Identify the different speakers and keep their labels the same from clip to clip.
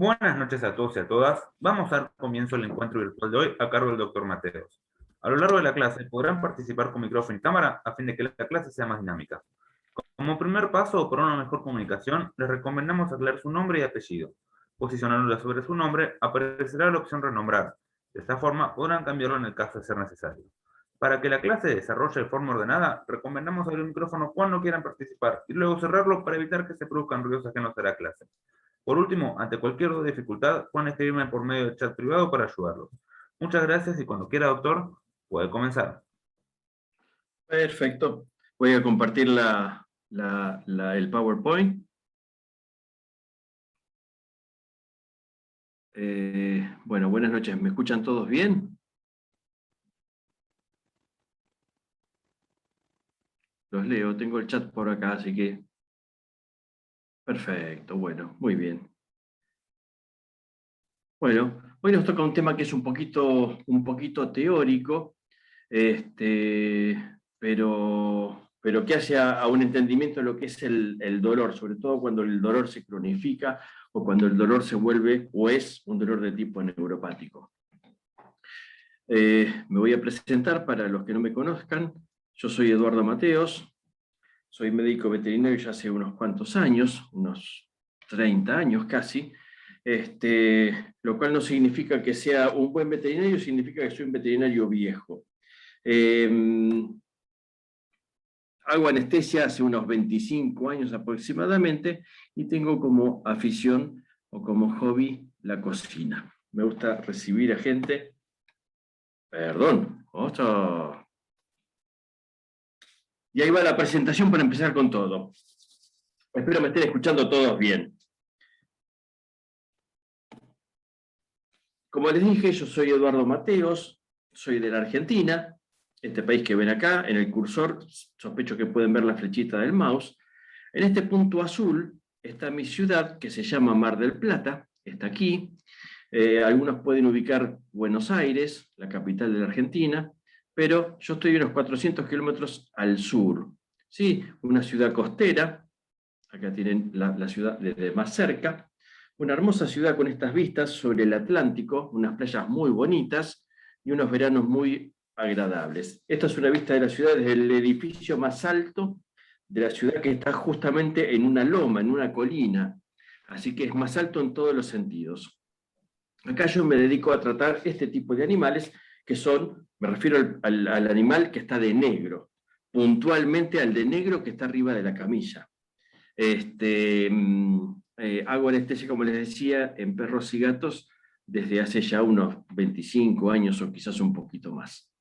Speaker 1: Buenas noches a todos y a todas. Vamos a dar comienzo al encuentro virtual de hoy a cargo del doctor Mateos. A lo largo de la clase podrán participar con micrófono y cámara a fin de que la clase sea más dinámica. Como primer paso para una mejor comunicación, les recomendamos aclarar su nombre y apellido. Posicionándolo sobre su nombre, aparecerá la opción renombrar. De esta forma podrán cambiarlo en el caso de ser necesario. Para que la clase se desarrolle de forma ordenada, recomendamos abrir el micrófono cuando quieran participar y luego cerrarlo para evitar que se produzcan ruidos ajenos a la clase. Por último, ante cualquier dificultad, pueden escribirme por medio del chat privado para ayudarlos. Muchas gracias y cuando quiera, doctor, puede comenzar.
Speaker 2: Perfecto. Voy a compartir el PowerPoint. Bueno, buenas noches. ¿Me escuchan todos bien? Los leo. Tengo el chat por acá, así que... Perfecto. Bueno, muy bien. Bueno, hoy nos toca un tema que es un poquito teórico, pero que hace a un entendimiento de lo que es el dolor, sobre todo cuando el dolor se cronifica o cuando el dolor se vuelve o es un dolor de tipo neuropático. Me voy a presentar para los que no me conozcan. Yo soy Eduardo Mateos, soy médico veterinario ya hace unos cuantos años, unos 30 años casi, lo cual no significa que sea un buen veterinario, significa que soy un veterinario viejo. Hago anestesia hace unos 25 años aproximadamente y tengo como afición o como hobby la cocina. Me gusta recibir a gente. Perdón, otro. Y ahí va la presentación para empezar con todo. Espero me estén escuchando todos bien. Como les dije, yo soy Eduardo Mateos, soy de la Argentina, este país que ven acá, en el cursor, sospecho que pueden ver la flechita del mouse. En este punto azul está mi ciudad, que se llama Mar del Plata, está aquí. Algunos pueden ubicar Buenos Aires, la capital de la Argentina, pero yo estoy unos 400 kilómetros al sur. ¿Sí? Una ciudad costera, acá tienen la ciudad desde más cerca, una hermosa ciudad con estas vistas sobre el Atlántico, unas playas muy bonitas y unos veranos muy agradables. Esta es una vista de la ciudad desde el edificio más alto de la ciudad, que está justamente en una loma, en una colina, así que es más alto en todos los sentidos. Acá yo me dedico a tratar este tipo de animales, que son, me refiero al animal que está de negro, puntualmente al de negro que está arriba de la camilla. Hago anestesia, como les decía, en perros y gatos desde hace ya unos 25 años o quizás un poquito más.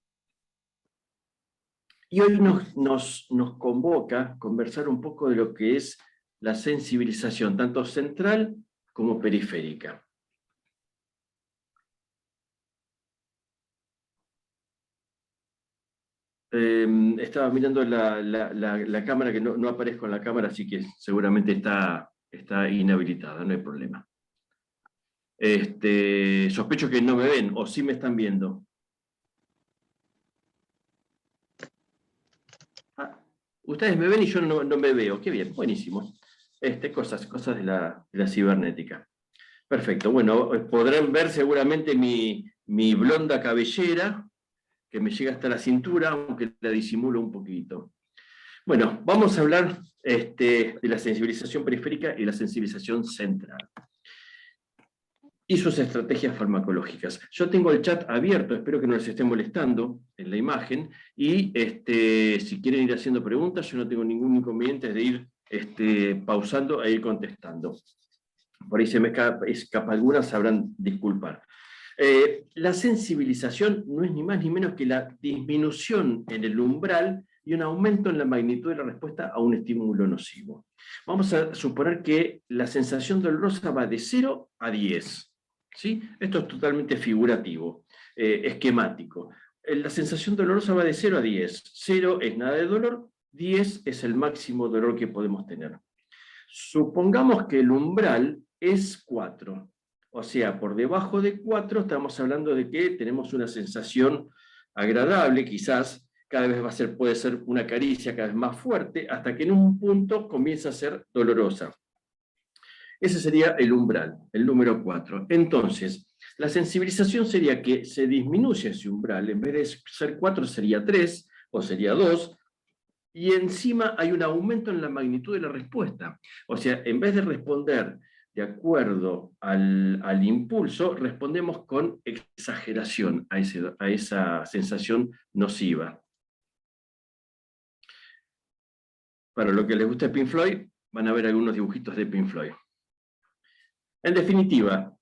Speaker 2: Y hoy nos convoca a conversar un poco de lo que es la sensibilización, tanto central como periférica. Estaba mirando la cámara, que no aparezco en la cámara, así que seguramente está inhabilitada, no hay problema. Sospecho que no me ven, o sí me están viendo. Ustedes me ven y yo no me veo. Qué bien, buenísimo. Cosas de la cibernética. Perfecto, bueno, podrán ver seguramente mi blonda cabellera, que me llega hasta la cintura, aunque la disimulo un poquito. Bueno, vamos a hablar de la sensibilización periférica y la sensibilización central y sus estrategias farmacológicas. Yo tengo el chat abierto, espero que no les esté molestando en la imagen, y si quieren ir haciendo preguntas, yo no tengo ningún inconveniente de ir pausando e ir contestando. Por ahí se me escapa alguna, sabrán disculpar. La sensibilización no es ni más ni menos que la disminución en el umbral y un aumento en la magnitud de la respuesta a un estímulo nocivo. Vamos a suponer que la sensación dolorosa va de 0 a 10. ¿Sí? Esto es totalmente figurativo, esquemático. La sensación dolorosa va de 0 a 10. 0 es nada de dolor, 10 es el máximo dolor que podemos tener. Supongamos que el umbral es 4. O sea, por debajo de 4 estamos hablando de que tenemos una sensación agradable, quizás cada vez puede ser una caricia cada vez más fuerte, hasta que en un punto comienza a ser dolorosa. Ese sería el umbral, el número 4. Entonces, la sensibilización sería que se disminuye ese umbral, en vez de ser 4 sería 3 o sería 2, y encima hay un aumento en la magnitud de la respuesta. O sea, en vez de responder de acuerdo al impulso, respondemos con exageración a esa sensación nociva. Para lo que les guste Pink Floyd, van a ver algunos dibujitos de Pink Floyd. En definitiva,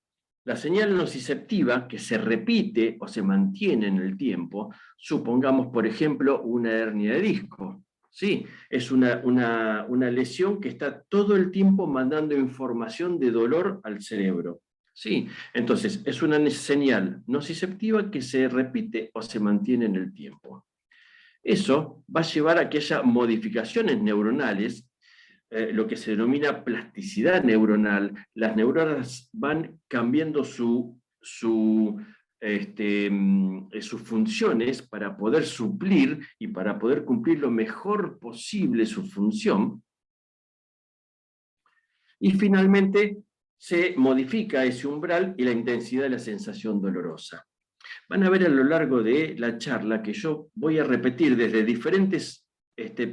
Speaker 2: la señal nociceptiva que se repite o se mantiene en el tiempo, supongamos, por ejemplo, una hernia de disco. Sí, es una lesión que está todo el tiempo mandando información de dolor al cerebro. Sí, entonces es una señal nociceptiva que se repite o se mantiene en el tiempo. Eso va a llevar a que haya modificaciones neuronales, lo que se denomina plasticidad neuronal. Las neuronas van cambiando sus funciones para poder suplir y para poder cumplir lo mejor posible su función. Y finalmente se modifica ese umbral y la intensidad de la sensación dolorosa. Van a ver a lo largo de la charla que yo voy a repetir desde diferentes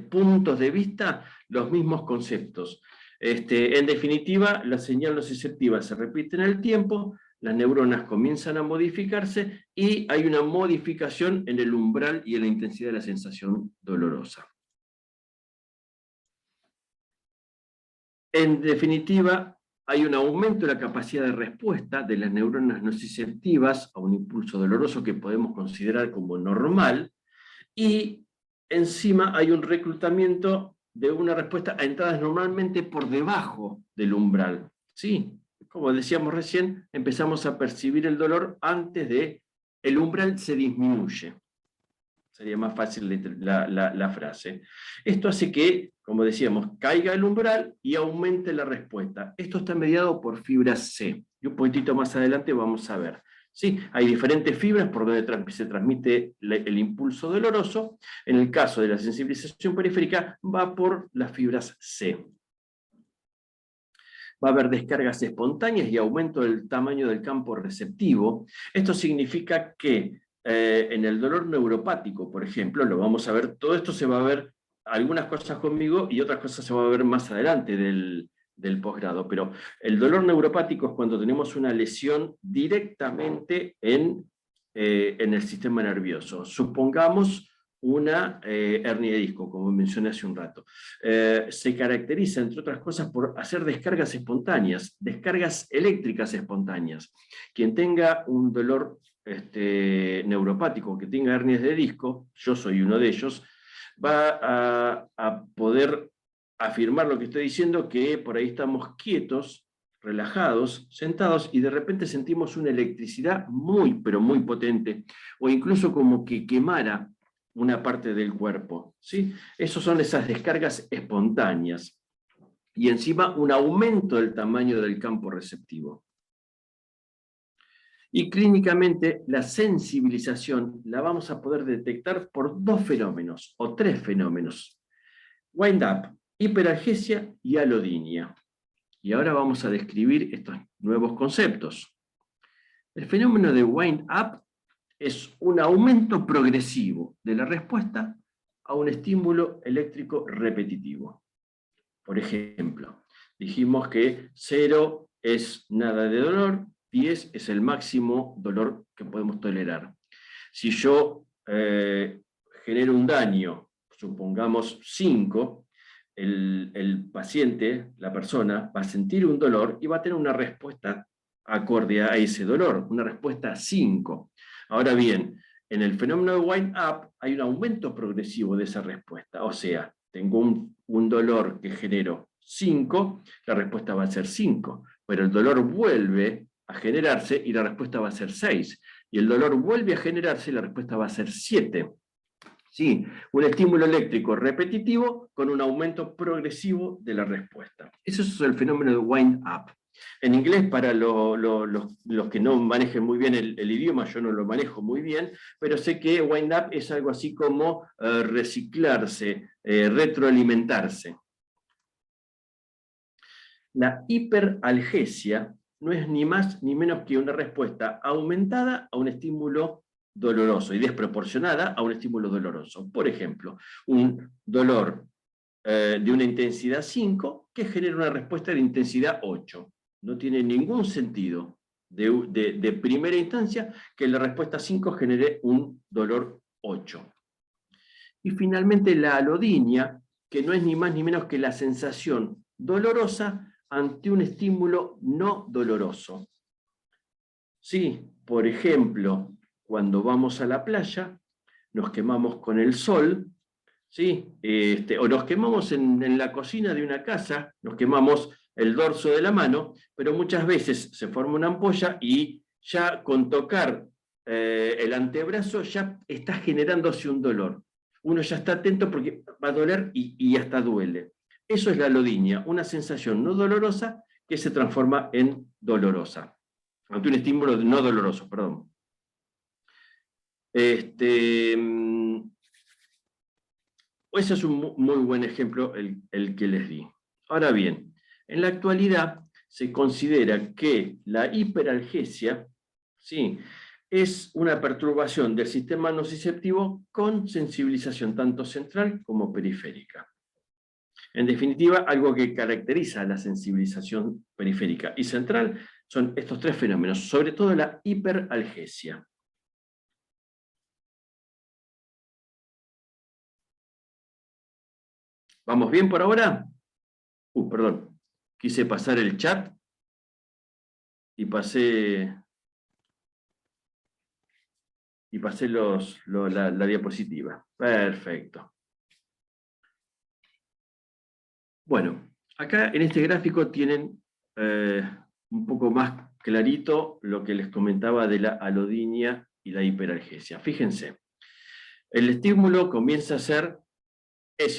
Speaker 2: puntos de vista los mismos conceptos. En definitiva, la señal nociceptiva se repite en el tiempo, las neuronas comienzan a modificarse y hay una modificación en el umbral y en la intensidad de la sensación dolorosa. En definitiva, hay un aumento de la capacidad de respuesta de las neuronas nociceptivas a un impulso doloroso que podemos considerar como normal, y encima hay un reclutamiento de una respuesta a entradas normalmente por debajo del umbral. ¿Sí? Como decíamos recién, empezamos a percibir el dolor antes de el umbral se disminuye. Sería más fácil la frase. Esto hace que, como decíamos, caiga el umbral y aumente la respuesta. Esto está mediado por fibras C. Y un poquitito más adelante vamos a ver. ¿Sí? Hay diferentes fibras por donde se transmite el impulso doloroso. En el caso de la sensibilización periférica, va por las fibras C. Va a haber descargas espontáneas y aumento del tamaño del campo receptivo. Esto significa que en el dolor neuropático, por ejemplo, lo vamos a ver, todo esto se va a ver, algunas cosas conmigo y otras cosas se va a ver más adelante del posgrado, pero el dolor neuropático es cuando tenemos una lesión directamente en el sistema nervioso. Supongamos una hernia de disco, como mencioné hace un rato. Se caracteriza, entre otras cosas, por hacer descargas espontáneas, descargas eléctricas espontáneas. Quien tenga un dolor neuropático, que tenga hernias de disco, yo soy uno de ellos, va a poder afirmar lo que estoy diciendo, que por ahí estamos quietos, relajados, sentados, y de repente sentimos una electricidad muy, pero muy potente, o incluso como que quemara una parte del cuerpo. ¿Sí? Esas son esas descargas espontáneas. Y encima un aumento del tamaño del campo receptivo. Y clínicamente la sensibilización la vamos a poder detectar por dos fenómenos, o tres fenómenos. Wind-up, hiperalgesia y alodinia. Y ahora vamos a describir estos nuevos conceptos. El fenómeno de wind-up es un aumento progresivo de la respuesta a un estímulo eléctrico repetitivo. Por ejemplo, dijimos que 0 es nada de dolor, 10 es el máximo dolor que podemos tolerar. Si yo genero un daño, supongamos 5, el paciente, la persona, va a sentir un dolor y va a tener una respuesta acorde a ese dolor, una respuesta 5. Ahora bien, en el fenómeno de wind-up hay un aumento progresivo de esa respuesta. O sea, tengo un dolor que genero 5, la respuesta va a ser 5. Pero el dolor vuelve a generarse y la respuesta va a ser 6. Y el dolor vuelve a generarse y la respuesta va a ser 7. Sí, un estímulo eléctrico repetitivo con un aumento progresivo de la respuesta. Eso es el fenómeno de wind-up. En inglés, para los que no manejen muy bien el idioma, yo no lo manejo muy bien, pero sé que wind-up es algo así como reciclarse, retroalimentarse. La hiperalgesia no es ni más ni menos que una respuesta aumentada a un estímulo doloroso y desproporcionada a un estímulo doloroso. Por ejemplo, un dolor de una intensidad 5 que genera una respuesta de intensidad 8. No tiene ningún sentido de primera instancia que la respuesta 5 genere un dolor 8. Y finalmente la alodinia, que no es ni más ni menos que la sensación dolorosa ante un estímulo no doloroso. Sí, por ejemplo, cuando vamos a la playa, nos quemamos con el sol, ¿sí? O nos quemamos en la cocina de una casa, nos quemamos el dorso de la mano, pero muchas veces se forma una ampolla y ya con tocar el antebrazo ya está generándose un dolor. Uno ya está atento porque va a doler y hasta duele. Eso es la alodinia, una sensación no dolorosa que se transforma en dolorosa, ante un estímulo no doloroso, perdón. Ese es un muy buen ejemplo el que les di. Ahora bien, en la actualidad se considera que la hiperalgesia, ¿sí?, es una perturbación del sistema nociceptivo con sensibilización tanto central como periférica. En definitiva, algo que caracteriza a la sensibilización periférica y central son estos tres fenómenos, sobre todo la hiperalgesia. ¿Vamos bien por ahora? Perdón, quise pasar el chat y pasé la diapositiva. Perfecto. Bueno, acá en este gráfico tienen un poco más clarito lo que les comentaba de la alodinia y la hiperalgesia. Fíjense, el estímulo comienza a ser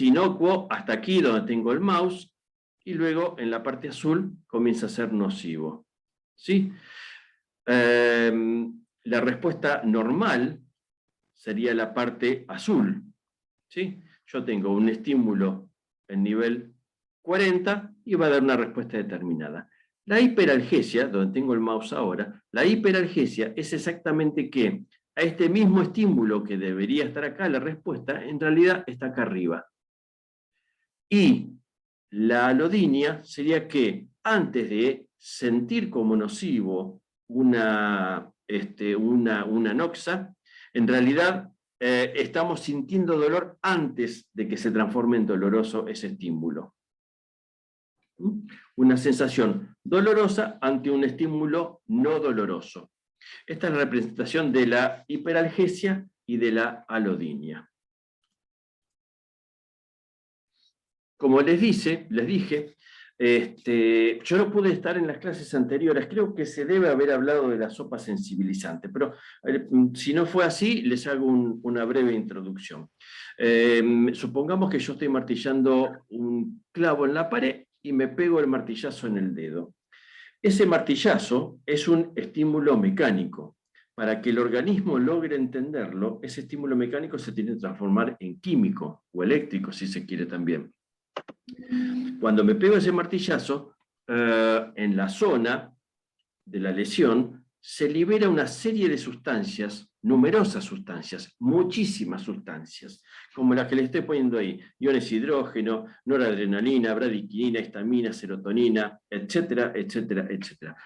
Speaker 2: inocuo hasta aquí donde tengo el mouse y luego en la parte azul comienza a ser nocivo. ¿Sí? La respuesta normal sería la parte azul. ¿Sí? Yo tengo un estímulo en nivel 40 y va a dar una respuesta determinada. La hiperalgesia, donde tengo el mouse ahora, la hiperalgesia es exactamente que a este mismo estímulo que debería estar acá, la respuesta en realidad está acá arriba. Y la alodinia sería que antes de sentir como nocivo una noxa, en realidad estamos sintiendo dolor antes de que se transforme en doloroso ese estímulo. Una sensación dolorosa ante un estímulo no doloroso. Esta es la representación de la hiperalgesia y de la alodinia. Como les dije, yo no pude estar en las clases anteriores, creo que se debe haber hablado de la sopa sensibilizante, pero si no fue así, les hago una breve introducción. Supongamos que yo estoy martillando un clavo en la pared y me pego el martillazo en el dedo. Ese martillazo es un estímulo mecánico. Para que el organismo logre entenderlo, ese estímulo mecánico se tiene que transformar en químico o eléctrico, si se quiere también. Cuando me pego ese martillazo, en la zona de la lesión, se libera una serie de sustancias, numerosas sustancias, muchísimas sustancias, como las que les estoy poniendo ahí, iones hidrógeno, noradrenalina, bradiquinina, histamina, serotonina, etcétera, etcétera, etcétera.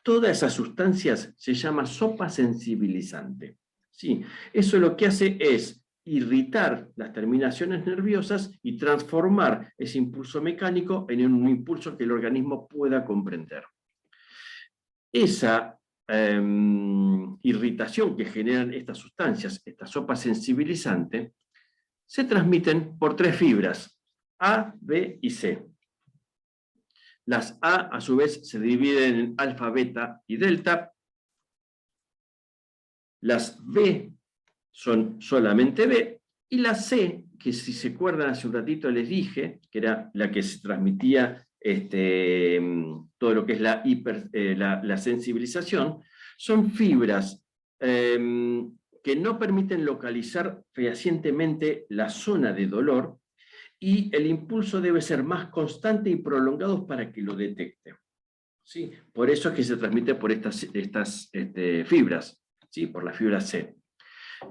Speaker 2: Todas esas sustancias se llama sopa sensibilizante. ¿Sí? Eso lo que hace es irritar las terminaciones nerviosas y transformar ese impulso mecánico en un impulso que el organismo pueda comprender. Esa irritación que generan estas sustancias, esta sopa sensibilizante, se transmiten por tres fibras, A, B y C. Las A su vez se dividen en alfa, beta y delta. Las B son solamente B, y la C, que si se acuerdan hace un ratito les dije, que era la que se transmitía todo lo que es la sensibilización, son fibras que no permiten localizar fehacientemente la zona de dolor y el impulso debe ser más constante y prolongado para que lo detecte. ¿Sí? Por eso es que se transmite por estas fibras, ¿sí? Por la fibra C.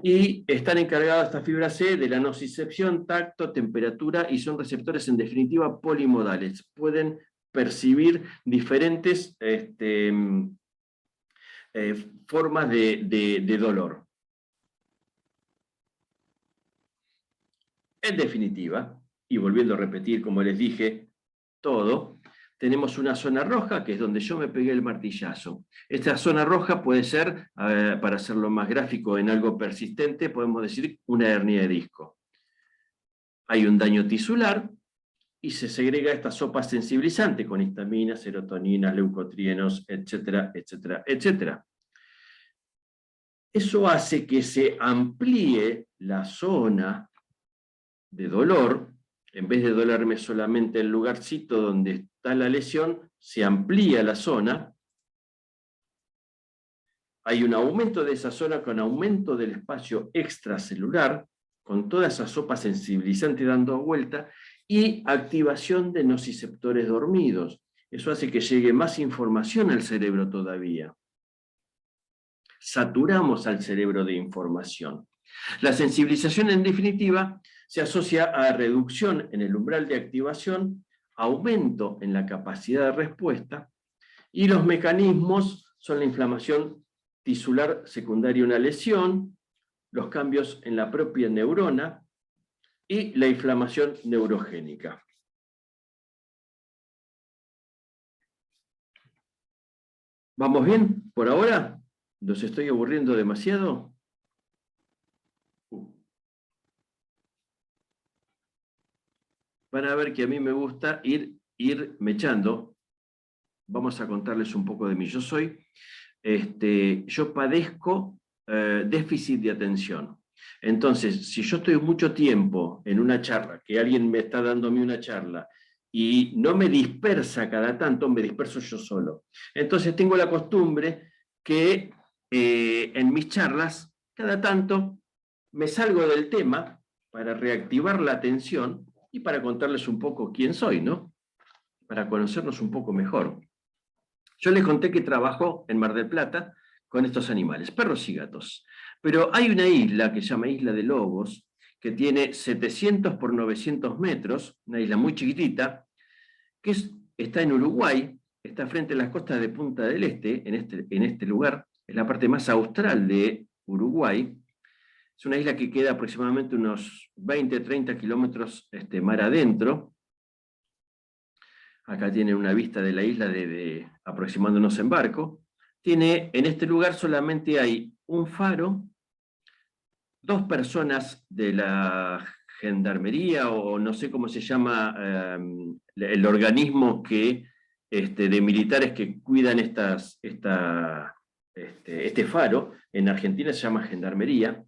Speaker 2: Y están encargadas estas fibras C de la nocicepción, tacto, temperatura, y son receptores en definitiva polimodales. Pueden percibir diferentes formas de dolor. En definitiva, y volviendo a repetir, como les dije, todo, tenemos una zona roja, que es donde yo me pegué el martillazo. Esta zona roja puede ser, para hacerlo más gráfico en algo persistente, podemos decir una hernia de disco. Hay un daño tisular y se segrega esta sopa sensibilizante con histamina, serotonina, leucotrienos, etcétera, etcétera, etcétera. Eso hace que se amplíe la zona de dolor. En vez de dolerme solamente el lugarcito donde está la lesión, se amplía la zona. Hay un aumento de esa zona con aumento del espacio extracelular, con toda esa sopa sensibilizante dando vuelta, y activación de nociceptores dormidos. Eso hace que llegue más información al cerebro todavía. Saturamos al cerebro de información. La sensibilización, en definitiva, se asocia a reducción en el umbral de activación, aumento en la capacidad de respuesta, y los mecanismos son la inflamación tisular secundaria a una lesión, los cambios en la propia neurona y la inflamación neurogénica. ¿Vamos bien por ahora? ¿Los estoy aburriendo demasiado? Van a ver que a mí me gusta ir mechando. Vamos a contarles un poco de mí. Yo padezco déficit de atención. Entonces, si yo estoy mucho tiempo en una charla, que alguien me está dando a mí una charla, y no me dispersa cada tanto, me disperso yo solo. Entonces tengo la costumbre que en mis charlas, cada tanto, me salgo del tema para reactivar la atención y para contarles un poco quién soy, ¿no? Para conocernos un poco mejor. Yo les conté que trabajo en Mar del Plata con estos animales, perros y gatos. Pero hay una isla que se llama Isla de Lobos, que tiene 700 por 900 metros, una isla muy chiquitita, que está en Uruguay, está frente a las costas de Punta del Este, en este lugar, es la parte más austral de Uruguay. Es una isla que queda aproximadamente unos 20-30 kilómetros mar adentro. Acá tiene una vista de la isla aproximándonos en barco. En este lugar solamente hay un faro, 2 personas de la gendarmería, o no sé cómo se llama el organismo de militares que cuidan este faro. En Argentina se llama gendarmería,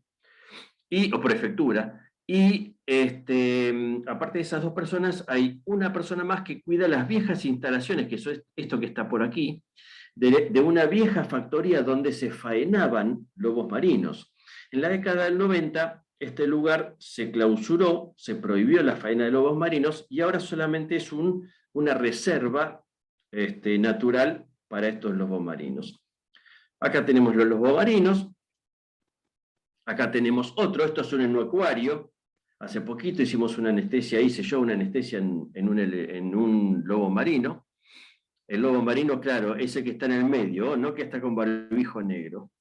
Speaker 2: o prefectura. Y aparte de esas 2 personas, hay una persona más que cuida las viejas instalaciones, que eso es esto que está por aquí, de una vieja factoría donde se faenaban lobos marinos. En la década del 90, este lugar se clausuró, se prohibió la faena de lobos marinos, y ahora solamente es una reserva natural para estos lobos marinos. Acá tenemos los lobos marinos. Acá tenemos otro, esto es un enuacuario. Hace poquito hicimos una anestesia, hice yo una anestesia en un lobo marino. El lobo marino, claro, ese que está en el medio, no que está con barbijo negro.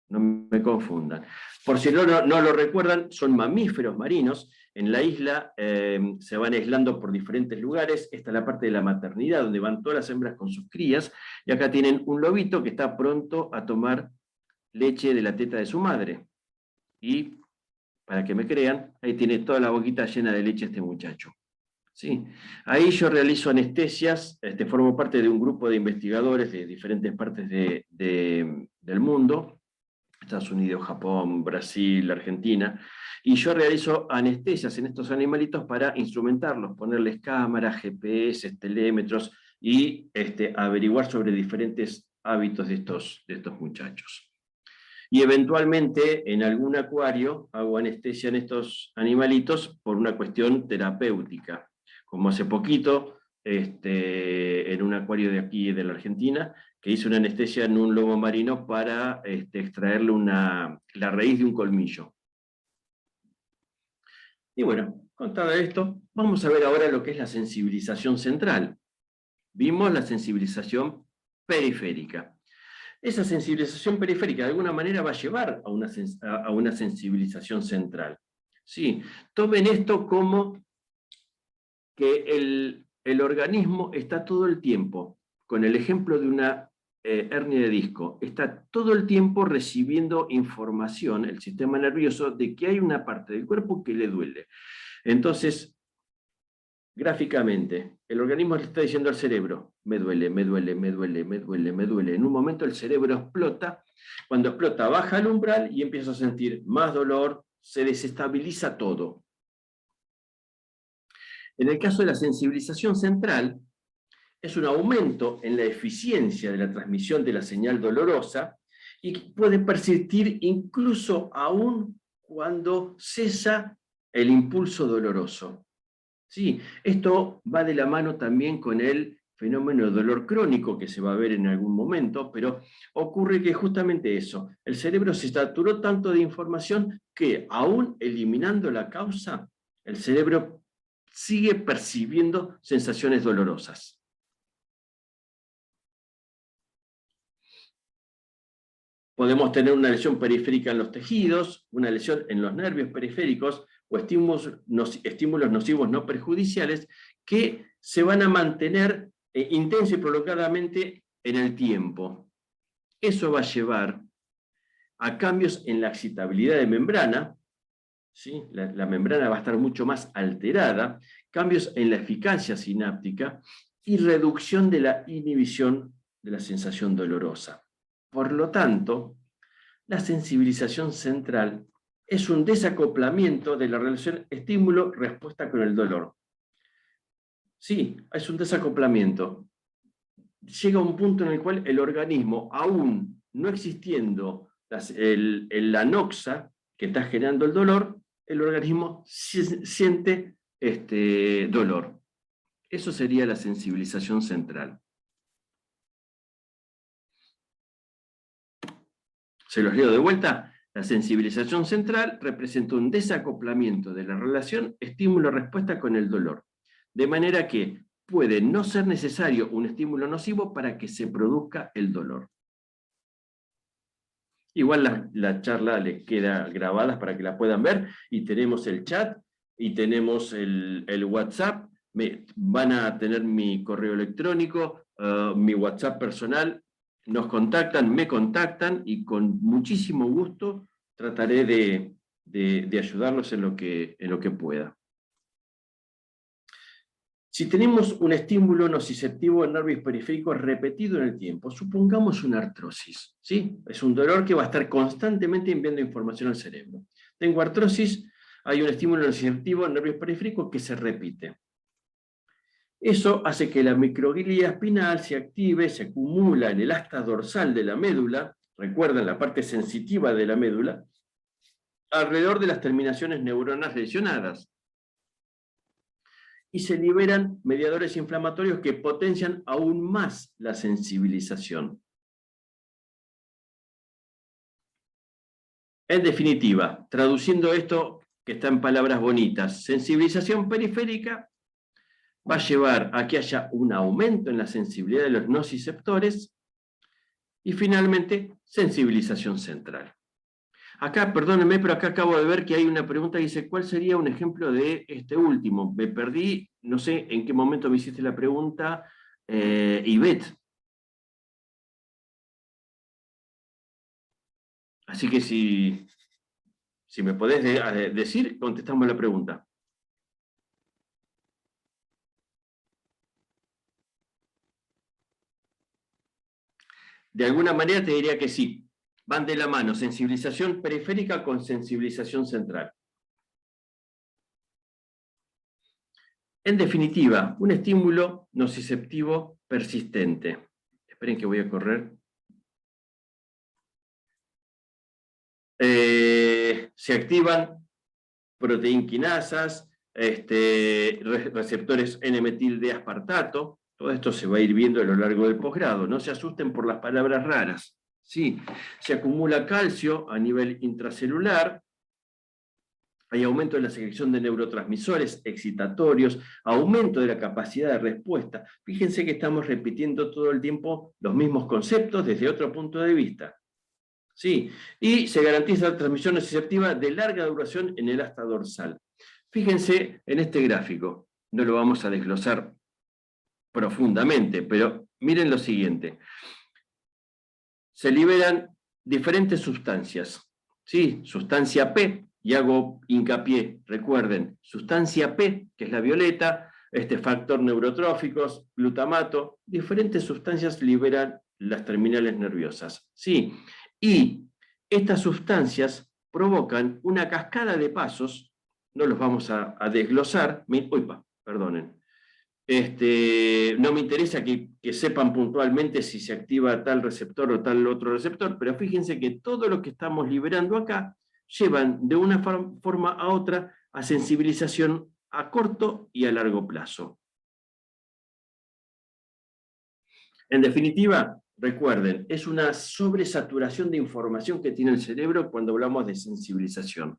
Speaker 2: No me confundan. Por si no lo recuerdan, son mamíferos marinos. En la isla se van aislando por diferentes lugares. Esta es la parte de la maternidad, donde van todas las hembras con sus crías. Y acá tienen un lobito que está pronto a tomar leche de la teta de su madre. Y, para que me crean, ahí tiene toda la boquita llena de leche este muchacho. ¿Sí? Ahí yo realizo anestesias, formo parte de un grupo de investigadores de diferentes partes del mundo, Estados Unidos, Japón, Brasil, Argentina, y yo realizo anestesias en estos animalitos para instrumentarlos, ponerles cámaras, GPS, telémetros, y averiguar sobre diferentes hábitos de estos muchachos. Y eventualmente en algún acuario hago anestesia en estos animalitos por una cuestión terapéutica. Como hace poquito, en un acuario de aquí de la Argentina, que hice una anestesia en un lobo marino para extraerle la raíz de un colmillo. Y bueno, contado esto, vamos a ver ahora lo que es la sensibilización central. Vimos la sensibilización periférica. Esa sensibilización periférica de alguna manera va a llevar a una sensibilización central. Sí, tomen esto como que el organismo está todo el tiempo, con el ejemplo de una hernia de disco, está todo el tiempo recibiendo información, el sistema nervioso, de que hay una parte del cuerpo que le duele. Entonces, gráficamente, el organismo le está diciendo al cerebro, me duele, me duele, me duele, me duele, me duele. En un momento el cerebro explota, cuando explota baja el umbral y empieza a sentir más dolor, se desestabiliza todo. En el caso de la sensibilización central, es un aumento en la eficiencia de la transmisión de la señal dolorosa y puede persistir incluso aún cuando cesa el impulso doloroso. Sí, esto va de la mano también con el fenómeno de dolor crónico que se va a ver en algún momento, pero ocurre que justamente eso, el cerebro se saturó tanto de información que aún eliminando la causa, el cerebro sigue percibiendo sensaciones dolorosas. Podemos tener una lesión periférica en los tejidos, una lesión en los nervios periféricos o estímulos nocivos no perjudiciales que se van a mantener intenso y prolongadamente en el tiempo. Eso va a llevar a cambios en la excitabilidad de membrana, ¿sí? La membrana va a estar mucho más alterada, cambios en la eficacia sináptica y reducción de la inhibición de la sensación dolorosa. Por lo tanto, la sensibilización central es un desacoplamiento de la relación estímulo-respuesta con el dolor. Sí, es un desacoplamiento. Llega un punto en el cual el organismo, aún no existiendo la noxa que está generando el dolor, el organismo siente dolor. Eso sería la sensibilización central. Se los leo de vuelta. La sensibilización central representa un desacoplamiento de la relación estímulo-respuesta con el dolor, de manera que puede no ser necesario un estímulo nocivo para que se produzca el dolor. Igual la charla les queda grabada para que la puedan ver, y tenemos el chat, y tenemos el WhatsApp, van a tener mi correo electrónico, mi WhatsApp personal, nos contactan, me contactan, y con muchísimo gusto trataré de ayudarlos en lo que pueda. Si tenemos un estímulo nociceptivo en nervios periféricos repetido en el tiempo, supongamos una artrosis, ¿sí? Es un dolor que va a estar constantemente enviando información al cerebro. Tengo artrosis, hay un estímulo nociceptivo en nervios periféricos que se repite. Eso hace que la microglía espinal se active, se acumula en el asta dorsal de la médula, recuerden la parte sensitiva de la médula, alrededor de las terminaciones neuronales lesionadas. Y se liberan mediadores inflamatorios que potencian aún más la sensibilización. En definitiva, traduciendo esto que está en palabras bonitas, sensibilización periférica va a llevar a que haya un aumento en la sensibilidad de los nociceptores y finalmente sensibilización central. Acá, perdónenme, pero acá acabo de ver que hay una pregunta que dice, ¿cuál sería un ejemplo de este último? Me perdí, no sé en qué momento me hiciste la pregunta, Ivette. Así que si me podés decir, contestamos la pregunta. De alguna manera te diría que sí. Van de la mano, sensibilización periférica con sensibilización central. En definitiva, un estímulo nociceptivo persistente. Esperen que voy a correr. Se activan proteinquinasas, receptores N-metil de aspartato. Todo esto se va a ir viendo a lo largo del posgrado. No se asusten por las palabras raras. Sí, se acumula calcio a nivel intracelular. Hay aumento en la secreción de neurotransmisores excitatorios, aumento de la capacidad de respuesta. Fíjense que estamos repitiendo todo el tiempo los mismos conceptos desde otro punto de vista. Sí, y se garantiza la transmisión nociceptiva de larga duración en el asta dorsal. Fíjense en este gráfico, no lo vamos a desglosar profundamente, pero miren lo siguiente. Se liberan diferentes sustancias, ¿sí? Sustancia P, y hago hincapié, recuerden, sustancia P, que es la violeta, factor neurotróficos, glutamato, diferentes sustancias liberan las terminales nerviosas, ¿sí? Y estas sustancias provocan una cascada de pasos, no los vamos a desglosar, perdonen. No me interesa que sepan puntualmente si se activa tal receptor o tal otro receptor, pero fíjense que todo lo que estamos liberando acá llevan de una forma a otra a sensibilización a corto y a largo plazo. En definitiva, recuerden, es una sobresaturación de información que tiene el cerebro cuando hablamos de sensibilización.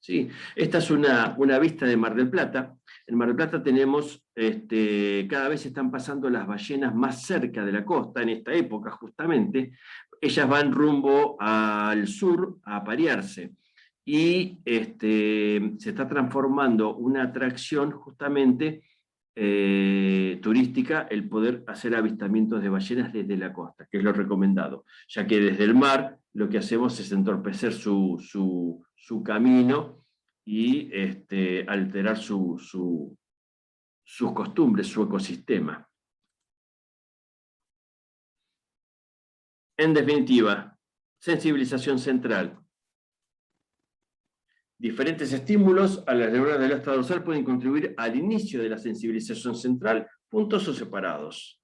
Speaker 2: ¿Sí? Esta es una vista de Mar del Plata. En Mar del Plata tenemos, cada vez están pasando las ballenas más cerca de la costa, en esta época justamente. Ellas van rumbo al sur a aparearse. Y se está transformando una atracción justamente turística el poder hacer avistamientos de ballenas desde la costa, que es lo recomendado, ya que desde el mar lo que hacemos es entorpecer su camino y alterar sus costumbres, su ecosistema. En definitiva, sensibilización central. Diferentes estímulos a las neuronas del asta dorsal pueden contribuir al inicio de la sensibilización central, juntos o separados.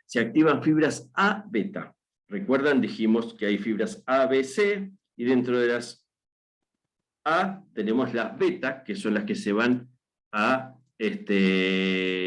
Speaker 2: Se activan fibras A, beta. ¿Recuerdan? Dijimos que hay fibras A, B, C, y dentro de las A tenemos las beta, que son las que se van a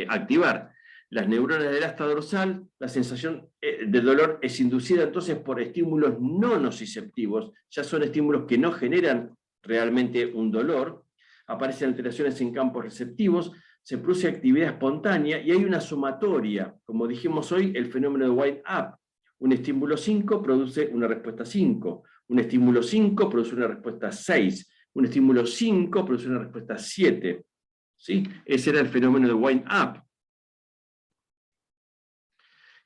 Speaker 2: activar. Las neuronas del asta dorsal, la sensación de dolor es inducida entonces por estímulos no nociceptivos, ya son estímulos que no generan realmente un dolor, aparecen alteraciones en campos receptivos, se produce actividad espontánea y hay una sumatoria, como dijimos hoy, el fenómeno de wind-up. Un estímulo 5 produce una respuesta 5, un estímulo 5 produce una respuesta 6, un estímulo 5 produce una respuesta 7. ¿Sí? Ese era el fenómeno de wind-up.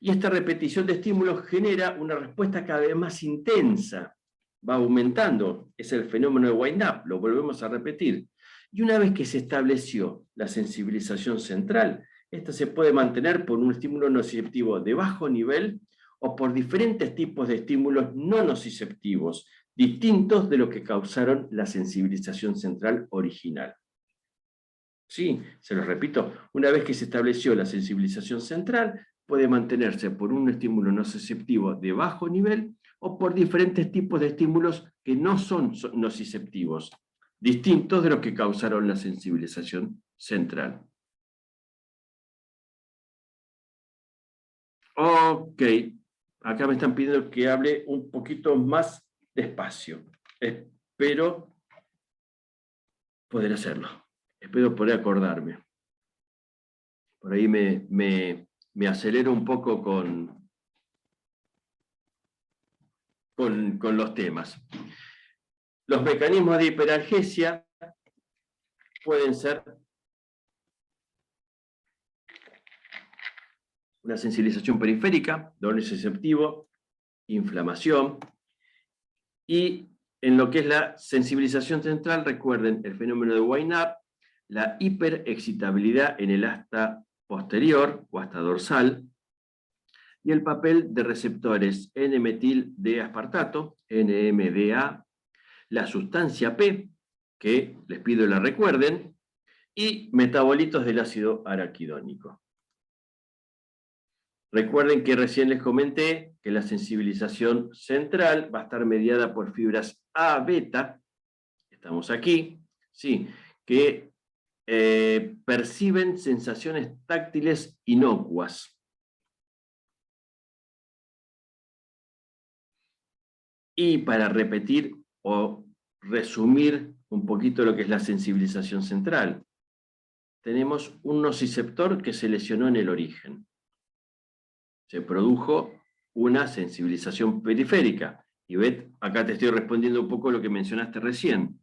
Speaker 2: Y esta repetición de estímulos genera una respuesta cada vez más intensa. Va aumentando, es el fenómeno de wind-up, lo volvemos a repetir. Y una vez que se estableció la sensibilización central, esta se puede mantener por un estímulo nociceptivo de bajo nivel o por diferentes tipos de estímulos no nociceptivos, distintos de lo que causaron la sensibilización central original. Sí, se los repito, una vez que se estableció la sensibilización central, puede mantenerse por un estímulo nociceptivo de bajo nivel o por diferentes tipos de estímulos que no son nociceptivos, distintos de los que causaron la sensibilización central. Ok, acá me están pidiendo que hable un poquito más despacio. Espero poder hacerlo. Espero poder acordarme. Por ahí me acelero un poco con los temas. Los mecanismos de hiperalgesia pueden ser una sensibilización periférica, dolor nociceptivo, inflamación, y en lo que es la sensibilización central, recuerden el fenómeno de wind-up, la hiperexcitabilidad en el asta posterior o asta dorsal, y el papel de receptores N-metil de aspartato, NMDA, la sustancia P, que les pido la recuerden, y metabolitos del ácido araquidónico. Recuerden que recién les comenté que la sensibilización central va a estar mediada por fibras A beta, estamos aquí, sí, que perciben sensaciones táctiles inocuas. Y para repetir o resumir un poquito lo que es la sensibilización central, tenemos un nociceptor que se lesionó en el origen. Se produjo una sensibilización periférica. Y ves, acá te estoy respondiendo un poco lo que mencionaste recién.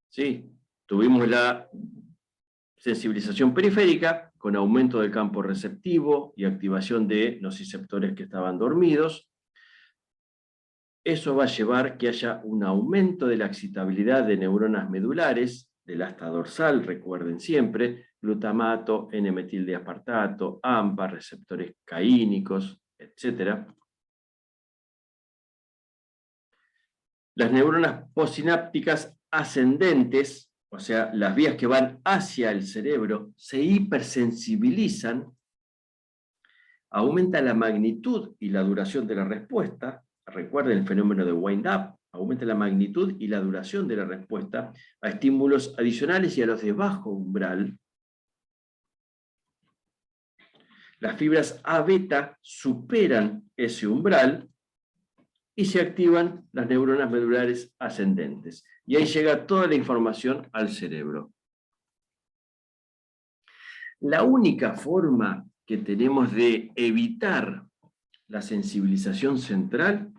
Speaker 2: ¿Sí? Tuvimos la sensibilización periférica con aumento del campo receptivo y activación de nociceptores que estaban dormidos. Eso va a llevar que haya un aumento de la excitabilidad de neuronas medulares, del asta dorsal, recuerden siempre, glutamato, N-metildeaspartato, AMPA, receptores caínicos, etc. Las neuronas postsinápticas ascendentes, o sea, las vías que van hacia el cerebro, se hipersensibilizan, aumenta la magnitud y la duración de la respuesta. Recuerden el fenómeno de wind-up, aumenta la magnitud y la duración de la respuesta a estímulos adicionales y a los de bajo umbral. Las fibras A beta superan ese umbral y se activan las neuronas medulares ascendentes. Y ahí llega toda la información al cerebro. La única forma que tenemos de evitar la sensibilización central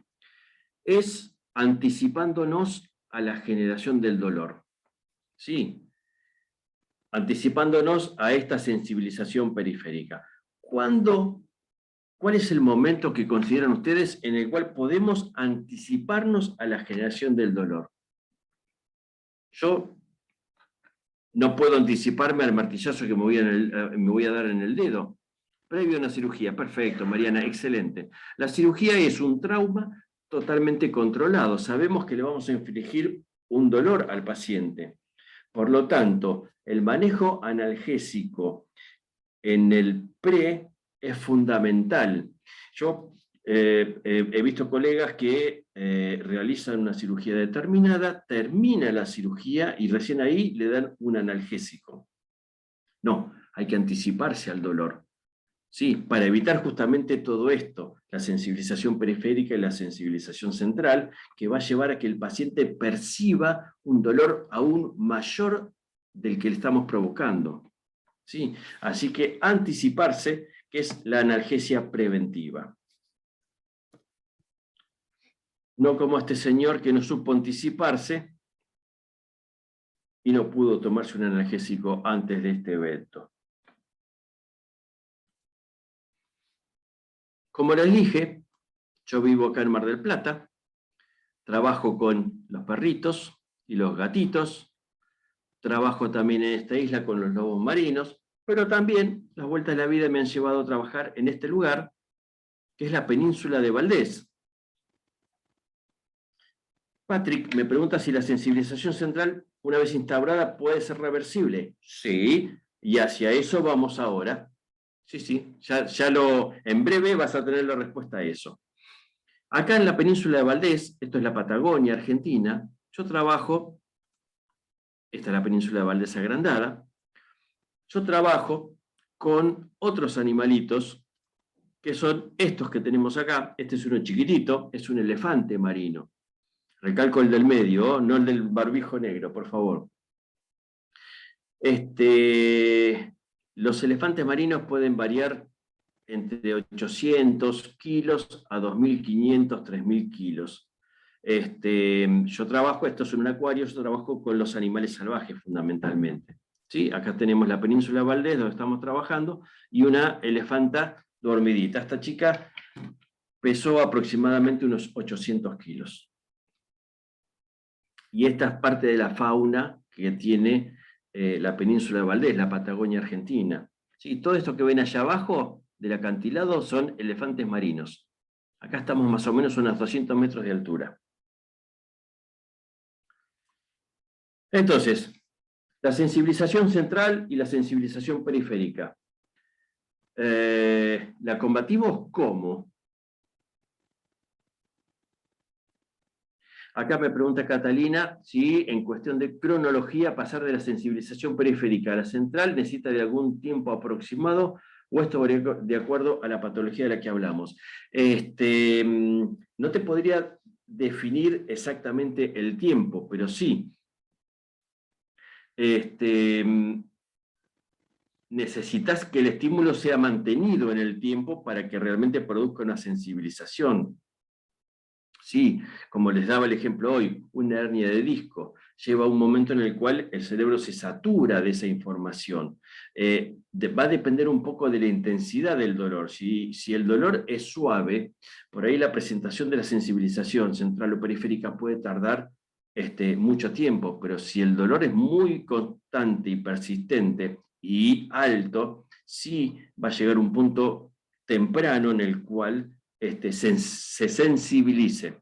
Speaker 2: es anticipándonos a la generación del dolor. ¿Sí? Anticipándonos a esta sensibilización periférica. ¿Cuál es el momento que consideran ustedes en el cual podemos anticiparnos a la generación del dolor? Yo no puedo anticiparme al martillazo que me voy a dar en el dedo. Previo a una cirugía, perfecto, Mariana, excelente. La cirugía es un trauma totalmente controlado. Sabemos que le vamos a infligir un dolor al paciente. Por lo tanto, el manejo analgésico en el pre es fundamental. Yo he visto colegas que realizan una cirugía determinada, termina la cirugía y recién ahí le dan un analgésico. No, hay que anticiparse al dolor. Sí, para evitar justamente todo esto, la sensibilización periférica y la sensibilización central, que va a llevar a que el paciente perciba un dolor aún mayor del que le estamos provocando. ¿Sí? Así que anticiparse, que es la analgesia preventiva. No como este señor que no supo anticiparse y no pudo tomarse un analgésico antes de este evento. Como les dije, yo vivo acá en Mar del Plata, trabajo con los perritos y los gatitos, trabajo también en esta isla con los lobos marinos, pero también las vueltas de la vida me han llevado a trabajar en este lugar, que es la península de Valdés. Patrick me pregunta si la sensibilización central, una vez instaurada, puede ser reversible. Sí, y hacia eso vamos ahora. Sí, en breve vas a tener la respuesta a eso. Acá en la península de Valdés, esto es la Patagonia, Argentina, yo trabajo, esta es la península de Valdés agrandada, yo trabajo con otros animalitos que son estos que tenemos acá. Este es uno chiquitito, es un elefante marino. Recalco el del medio, no el del barbijo negro, por favor. Los elefantes marinos pueden variar entre 800 kilos a 2.500, 3.000 kilos. Yo trabajo, esto es un acuario, yo trabajo con los animales salvajes fundamentalmente. ¿Sí? Acá tenemos la península de Valdés, donde estamos trabajando, y una elefanta dormidita. Esta chica pesó aproximadamente unos 800 kilos. Y esta es parte de la fauna que tiene la península de Valdés, la Patagonia Argentina. ¿Sí? Todo esto que ven allá abajo del acantilado son elefantes marinos. Acá estamos más o menos a unos 200 metros de altura. Entonces, la sensibilización central y la sensibilización periférica. ¿La combatimos cómo? Acá me pregunta Catalina si en cuestión de cronología pasar de la sensibilización periférica a la central necesita de algún tiempo aproximado o esto varía de acuerdo a la patología de la que hablamos. No te podría definir exactamente el tiempo, pero sí. Necesitas que el estímulo sea mantenido en el tiempo para que realmente produzca una sensibilización. Sí, como les daba el ejemplo hoy, una hernia de disco lleva un momento en el cual el cerebro se satura de esa información. Va a depender un poco de la intensidad del dolor. Si el dolor es suave, por ahí la presentación de la sensibilización central o periférica puede tardar mucho tiempo, pero si el dolor es muy constante y persistente y alto, sí va a llegar un punto temprano en el cual se sensibilice.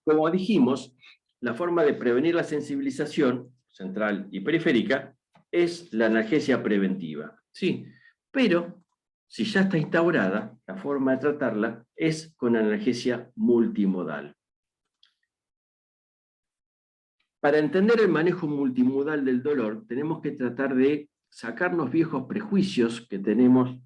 Speaker 2: Como dijimos, la forma de prevenir la sensibilización central y periférica es la analgesia preventiva. Sí, pero si ya está instaurada, la forma de tratarla es con analgesia multimodal. Para entender el manejo multimodal del dolor, tenemos que tratar de sacarnos viejos prejuicios que tenemos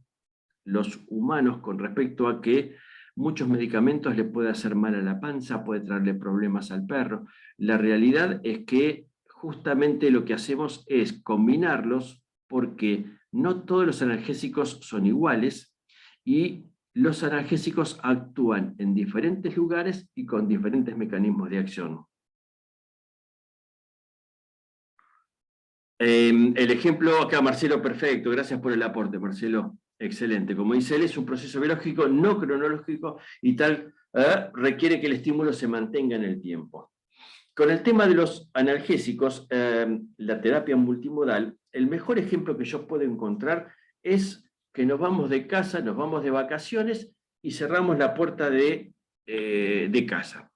Speaker 2: los humanos con respecto a que muchos medicamentos le pueden hacer mal a la panza, puede traerle problemas al perro. La realidad es que justamente lo que hacemos es combinarlos porque no todos los analgésicos son iguales y los analgésicos actúan en diferentes lugares y con diferentes mecanismos de acción. El ejemplo acá, Marcelo, perfecto, gracias por el aporte, Marcelo. Excelente. Como dice él, es un proceso biológico no cronológico y tal requiere que el estímulo se mantenga en el tiempo. Con el tema de los analgésicos, la terapia multimodal, el mejor ejemplo que yo puedo encontrar es que nos vamos de casa, nos vamos de vacaciones y cerramos la puerta de casa.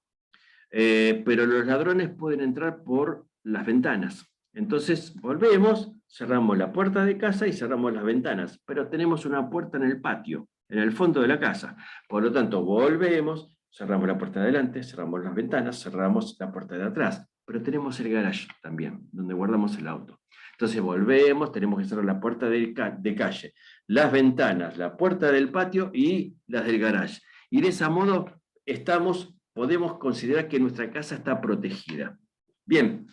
Speaker 2: Pero los ladrones pueden entrar por las ventanas. Entonces volvemos, cerramos la puerta de casa y cerramos las ventanas, pero tenemos una puerta en el patio, en el fondo de la casa. Por lo tanto, volvemos, cerramos la puerta de adelante, cerramos las ventanas, cerramos la puerta de atrás, pero tenemos el garage también, donde guardamos el auto. Entonces volvemos, tenemos que cerrar la puerta de calle, las ventanas, la puerta del patio y las del garage. Y de ese modo podemos considerar que nuestra casa está protegida. Bien,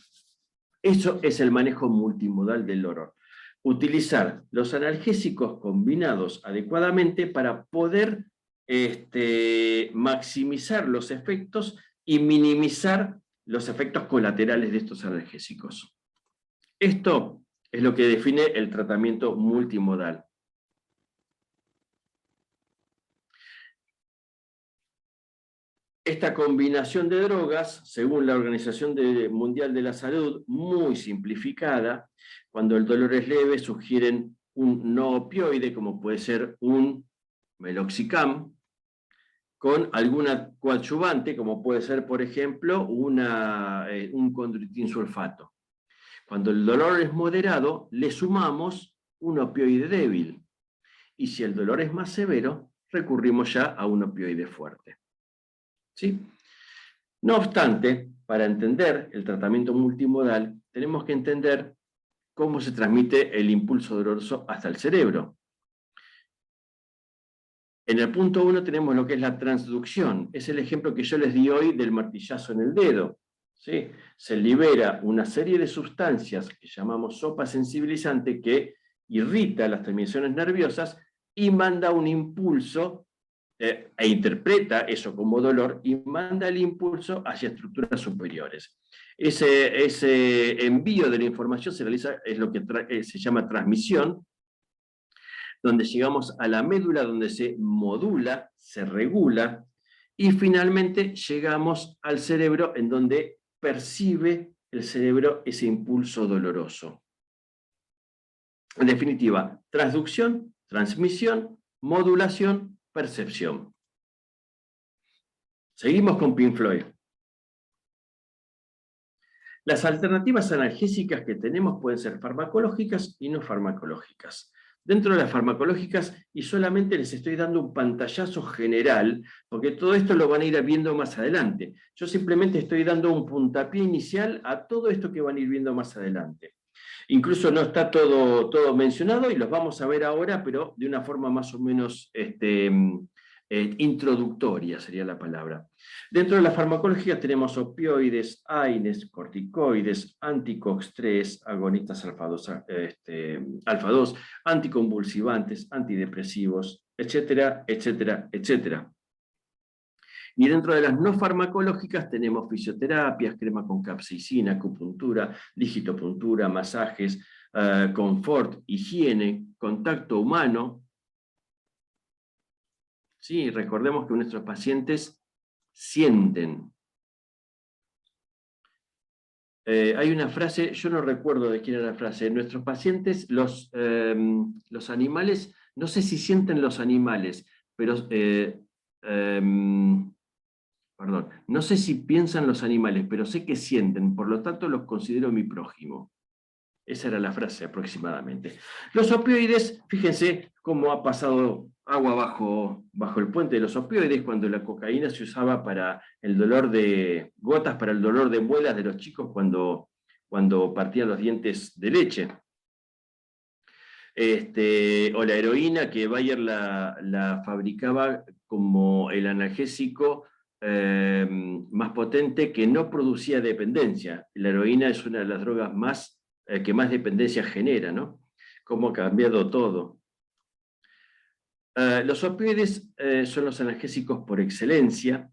Speaker 2: eso es el manejo multimodal del dolor. Utilizar los analgésicos combinados adecuadamente para poder maximizar los efectos y minimizar los efectos colaterales de estos analgésicos. Esto es lo que define el tratamiento multimodal. Esta combinación de drogas, según la Organización Mundial de la Salud, muy simplificada, cuando el dolor es leve, sugieren un no opioide, como puede ser un meloxicam, con alguna coadyuvante, como puede ser, por ejemplo, un condroitin sulfato. Cuando el dolor es moderado, le sumamos un opioide débil. Y si el dolor es más severo, recurrimos ya a un opioide fuerte. ¿Sí? No obstante, para entender el tratamiento multimodal, tenemos que entender cómo se transmite el impulso doloroso hasta el cerebro. En el punto 1 tenemos lo que es la transducción. Es el ejemplo que yo les di hoy del martillazo en el dedo. ¿Sí? Se libera una serie de sustancias que llamamos sopa sensibilizante que irrita las terminaciones nerviosas y manda un impulso e interpreta eso como dolor y manda el impulso hacia estructuras superiores. Ese envío de la información se realiza, es lo que se llama transmisión, donde llegamos a la médula, donde se modula, se regula, y finalmente llegamos al cerebro, en donde percibe el cerebro ese impulso doloroso. En definitiva, transducción, transmisión, modulación, percepción. Seguimos con Pink Floyd. Las alternativas analgésicas que tenemos pueden ser farmacológicas y no farmacológicas. dentro de las farmacológicas, y solamente les estoy dando un pantallazo general, porque todo esto lo van a ir viendo más adelante. Yo simplemente estoy dando un puntapié inicial a todo esto que van a ir viendo más adelante. Incluso no está todo mencionado y los vamos a ver ahora, pero de una forma más o menos introductoria sería la palabra. Dentro de la farmacología tenemos opioides, AINES, corticoides, anticox-3, agonistas alfa-2, anticonvulsivantes, antidepresivos, etcétera, etcétera, etcétera. Y dentro de las no farmacológicas tenemos fisioterapias, crema con capsaicina, acupuntura, digitopuntura, masajes, confort, higiene, contacto humano. Sí, recordemos que nuestros pacientes sienten. Hay una frase, yo no recuerdo de quién era la frase, nuestros pacientes, los animales, no sé si sienten los animales, pero... perdón, no sé si piensan los animales, pero sé que sienten, por lo tanto los considero mi prójimo. Esa era la frase aproximadamente. Los opioides, fíjense cómo ha pasado agua bajo el puente de los opioides cuando la cocaína se usaba para el dolor de gotas, para el dolor de muelas de los chicos cuando partían los dientes de leche. O la heroína, que Bayer la fabricaba como el analgésico más potente que no producía dependencia. La heroína es una de las drogas que más dependencia genera, ¿no? Cómo ha cambiado todo. Los opioides son los analgésicos por excelencia.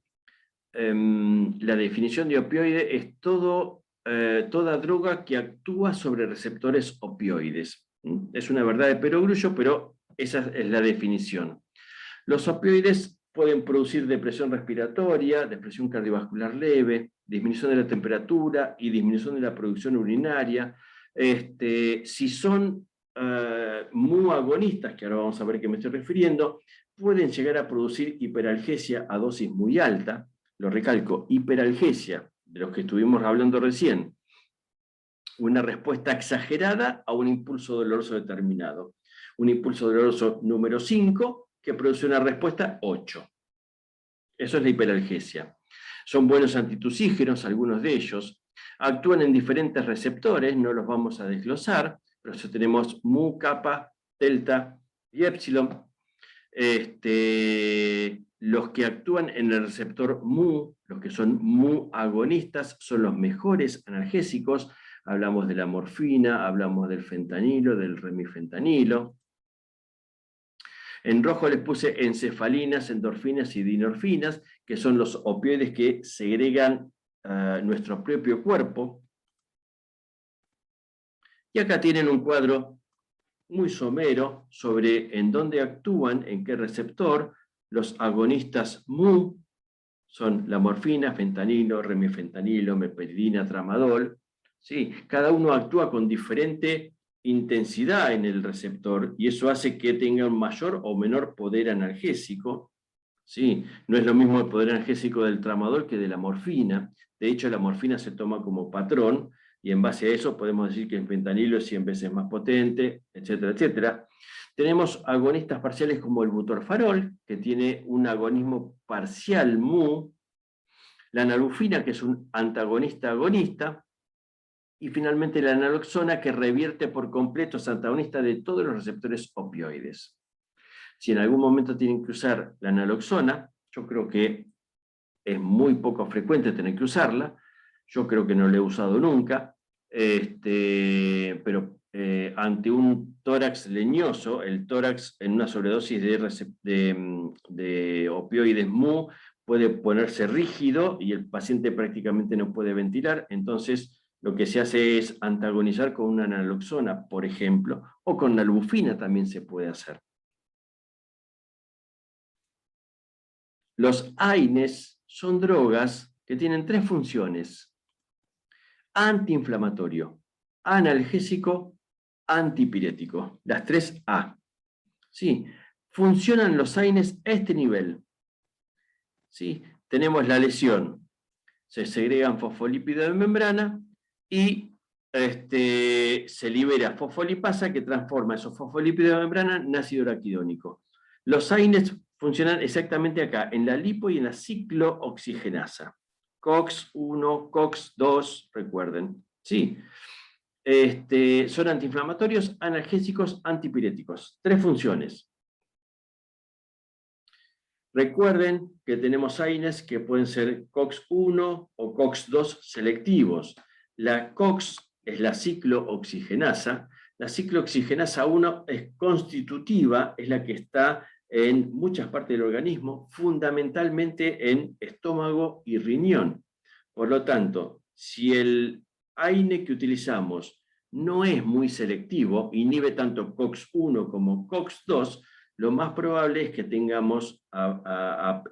Speaker 2: La definición de opioide es toda droga que actúa sobre receptores opioides. Es una verdad de perogrullo, pero esa es la definición. Los opioides pueden producir depresión respiratoria, depresión cardiovascular leve, disminución de la temperatura y disminución de la producción urinaria. Si son muy agonistas, que ahora vamos a ver a qué me estoy refiriendo, pueden llegar a producir hiperalgesia a dosis muy alta. Lo recalco, hiperalgesia, de los que estuvimos hablando recién. Una respuesta exagerada a un impulso doloroso determinado. Un impulso doloroso número 5 que produce una respuesta 8. Eso es la hiperalgesia. Son buenos antitusígenos, algunos de ellos. Actúan en diferentes receptores, no los vamos a desglosar, pero eso tenemos mu, kappa, delta y epsilon. Los que actúan en el receptor mu, los que son mu agonistas, son los mejores analgésicos. Hablamos de la morfina, hablamos del fentanilo, del remifentanilo. En rojo les puse encefalinas, endorfinas y dinorfinas, que son los opioides que segregan nuestro propio cuerpo. Y acá tienen un cuadro muy somero sobre en dónde actúan, en qué receptor. Los agonistas mu son la morfina, fentanilo, remifentanilo, meperidina, tramadol. ¿Sí? Cada uno actúa con diferente intensidad en el receptor y eso hace que tenga un mayor o menor poder analgésico. ¿Sí? No es lo mismo el poder analgésico del tramadol que de la morfina. De hecho, la morfina se toma como patrón y en base a eso podemos decir que el fentanilo es 100 veces más potente, etcétera, etcétera. Tenemos agonistas parciales como el butorfarol, que tiene un agonismo parcial mu, la nalufina, que es un antagonista agonista, y finalmente la naloxona, que revierte por completo, es antagonista de todos los receptores opioides. Si en algún momento tienen que usar la naloxona, yo creo que es muy poco frecuente tener que usarla, yo creo que no la he usado nunca, pero ante un tórax leñoso, el tórax en una sobredosis de opioides mu puede ponerse rígido y el paciente prácticamente no puede ventilar, entonces lo que se hace es antagonizar con una naloxona, por ejemplo, o con nalbufina también se puede hacer. Los AINES son drogas que tienen 3 funciones: antiinflamatorio, analgésico, antipirético. Las 3 A. ¿Sí? Funcionan los AINES a este nivel. ¿Sí? Tenemos la lesión. Se segregan fosfolípidos de membrana y se libera fosfolipasa que transforma esos fosfolípidos de membrana en ácido araquidónico. Los AINES funcionan exactamente acá, en la lipo y en la ciclooxigenasa. COX-1, COX-2, recuerden. Sí. Son antiinflamatorios, analgésicos, antipiréticos. 3 funciones. Recuerden que tenemos AINES que pueden ser COX-1 o COX-2 selectivos. La COX es la ciclooxigenasa. La ciclooxigenasa 1 es constitutiva, es la que está en muchas partes del organismo, fundamentalmente en estómago y riñón. Por lo tanto, si el AINE que utilizamos no es muy selectivo, inhibe tanto COX-1 como COX-2, lo más probable es que tengamos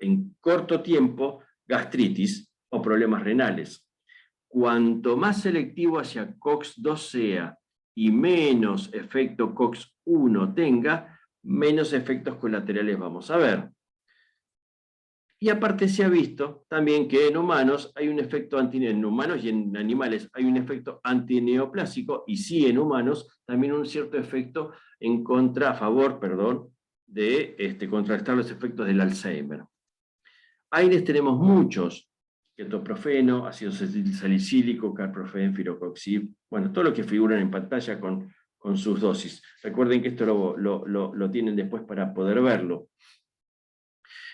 Speaker 2: en corto tiempo gastritis o problemas renales. Cuanto más selectivo hacia COX-2 sea y menos efecto COX-1 tenga, menos efectos colaterales vamos a ver. Y aparte se ha visto también que en humanos hay un efecto en humanos y en animales hay un efecto antineoplásico, y sí en humanos también un cierto efecto a favor de contrarrestar los efectos del Alzheimer. AINES tenemos muchos: ketoprofeno, ácido salicílico, carprofen, firocoxib, bueno, todo lo que figuran en pantalla con sus dosis. Recuerden que esto lo tienen después para poder verlo.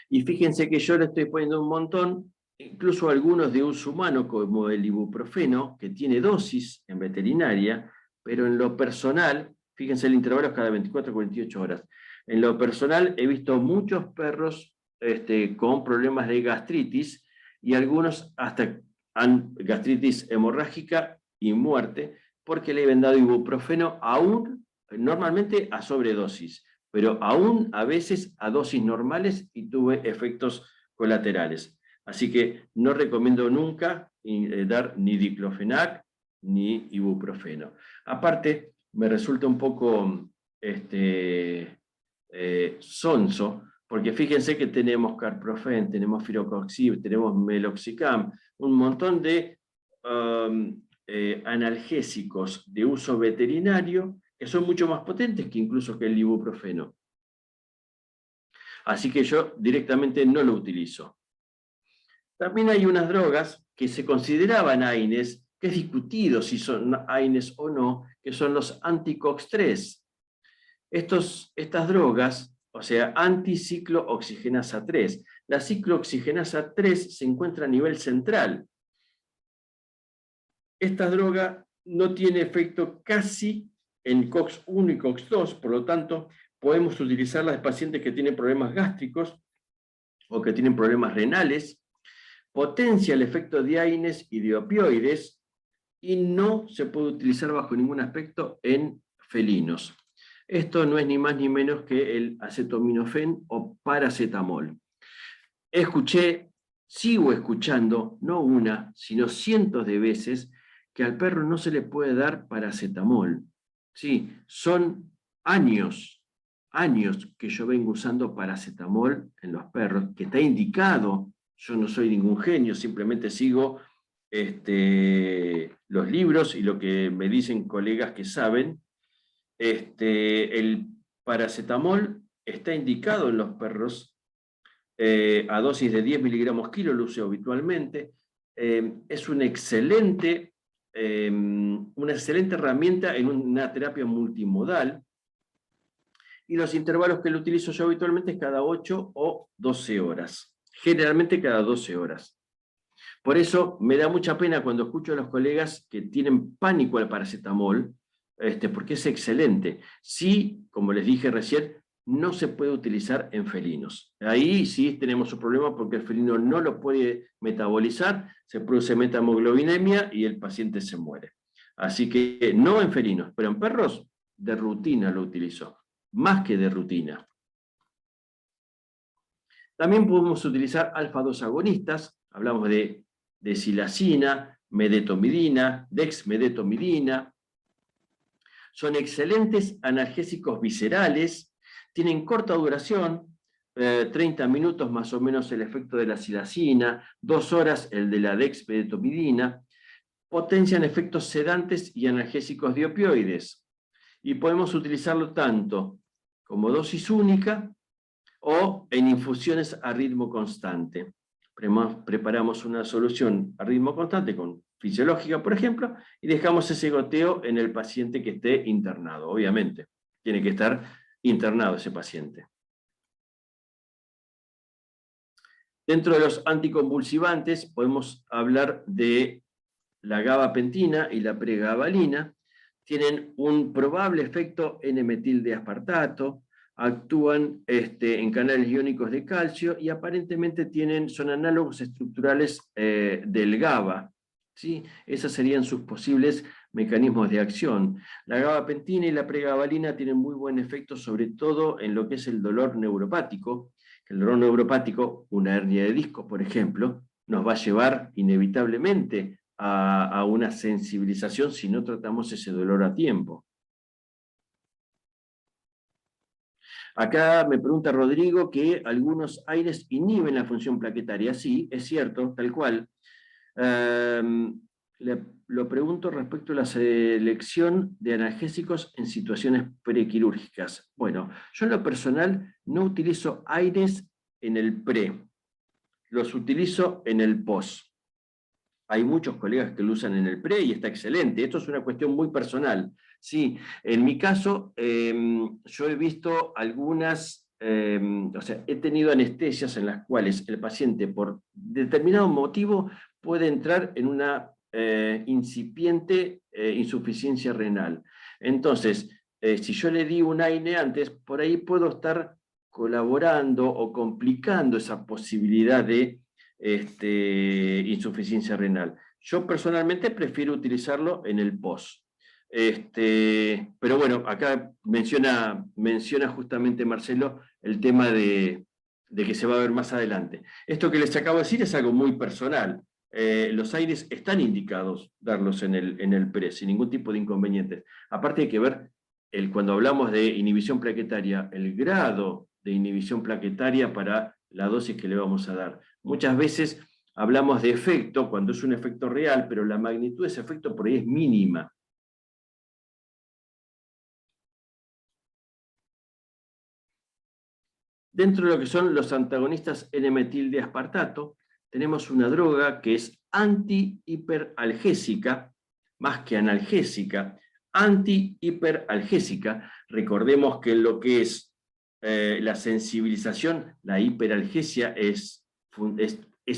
Speaker 2: Y fíjense que yo le estoy poniendo un montón, incluso algunos de uso humano, como el ibuprofeno, que tiene dosis en veterinaria, pero en lo personal, fíjense el intervalo es cada 24 a 48 horas. En lo personal he visto muchos perros con problemas de gastritis, y algunos hasta gastritis hemorrágica y muerte, porque le habían dado ibuprofeno aún, normalmente a sobredosis, pero aún a veces a dosis normales, y tuve efectos colaterales. Así que no recomiendo nunca dar ni diclofenac ni ibuprofeno. Aparte, me resulta un poco sonso, porque fíjense que tenemos carprofen, tenemos firocoxib, tenemos meloxicam, un montón de analgésicos de uso veterinario que son mucho más potentes que incluso que el ibuprofeno. Así que yo directamente no lo utilizo. También hay unas drogas que se consideraban AINES, que es discutido si son AINES o no, que son los anti-COX-3. Estas drogas, o sea, anticiclooxigenasa 3. La ciclooxigenasa 3 se encuentra a nivel central. Esta droga no tiene efecto casi en COX-1 y COX-2, por lo tanto, podemos utilizarla en pacientes que tienen problemas gástricos o que tienen problemas renales. Potencia el efecto de AINES y de opioides, y no se puede utilizar bajo ningún aspecto en felinos. Esto no es ni más ni menos que el acetaminofén o paracetamol. Sigo escuchando, no una, sino cientos de veces, que al perro no se le puede dar paracetamol. Sí, son años que yo vengo usando paracetamol en los perros, que está indicado. Yo no soy ningún genio, simplemente sigo los libros y lo que me dicen colegas que saben. El paracetamol está indicado en los perros a dosis de 10 miligramos kilo, lo uso habitualmente. Es una excelente herramienta en una terapia multimodal, y los intervalos que lo utilizo yo habitualmente es cada 8 o 12 horas, generalmente cada 12 horas. Por eso me da mucha pena cuando escucho a los colegas que tienen pánico al paracetamol, porque es excelente. Sí, como les dije recién, no se puede utilizar en felinos. Ahí sí tenemos un problema, porque el felino no lo puede metabolizar, se produce metamoglobinemia y el paciente se muere. Así que no en felinos, pero en perros de rutina lo utilizo, más que de rutina. También podemos utilizar alfa-2 agonistas, hablamos de silacina, medetomidina, dexmedetomidina. Son excelentes analgésicos viscerales, tienen corta duración, 30 minutos más o menos el efecto de la silacina, 2 horas el de la dexmedetomidina. potencian efectos sedantes y analgésicos de opioides. Y podemos utilizarlo tanto como dosis única o en infusiones a ritmo constante. Preparamos una solución a ritmo constante con fisiológica, por ejemplo, y dejamos ese goteo en el paciente que esté internado. Obviamente, tiene que estar internado ese paciente. Dentro de los anticonvulsivantes podemos hablar de la gabapentina y la pregabalina. Tienen un probable efecto N-metil de aspartato, actúan en canales iónicos de calcio y aparentemente son análogos estructurales del GABA. ¿Sí? Esos serían sus posibles mecanismos de acción. La gabapentina y la pregabalina tienen muy buen efecto, sobre todo en lo que es el dolor neuropático. El dolor neuropático, una hernia de disco, por ejemplo, nos va a llevar inevitablemente a una sensibilización si no tratamos ese dolor a tiempo. Acá me pregunta Rodrigo que algunos aires inhiben la función plaquetaria. Sí, es cierto, tal cual. Lo pregunto respecto a la selección de analgésicos en situaciones prequirúrgicas. Bueno, yo en lo personal no utilizo aires en el pre, los utilizo en el post. Hay muchos colegas que lo usan en el pre y está excelente. Esto es una cuestión muy personal. Sí, en mi caso, yo he visto algunas, o sea, he tenido anestesias en las cuales el paciente por determinado motivo puede entrar en una incipiente insuficiencia renal. Entonces, si yo le di un AINE antes, por ahí puedo estar colaborando o complicando esa posibilidad de insuficiencia renal. Yo personalmente prefiero utilizarlo en el post. Pero bueno, acá menciona justamente Marcelo el tema de que se va a ver más adelante. Esto que les acabo de decir es algo muy personal. Los aires están indicados darlos en el pre, sin ningún tipo de inconvenientes. Aparte hay que ver, cuando hablamos de inhibición plaquetaria, el grado de inhibición plaquetaria para la dosis que le vamos a dar. Muchas veces hablamos de efecto cuando es un efecto real, pero la magnitud de ese efecto por ahí es mínima. Dentro de lo que son los antagonistas N-metil de aspartato, tenemos una droga que es anti-hiperalgésica, más que analgésica, anti-hiperalgésica. Recordemos que lo que es la sensibilización, la hiperalgesia es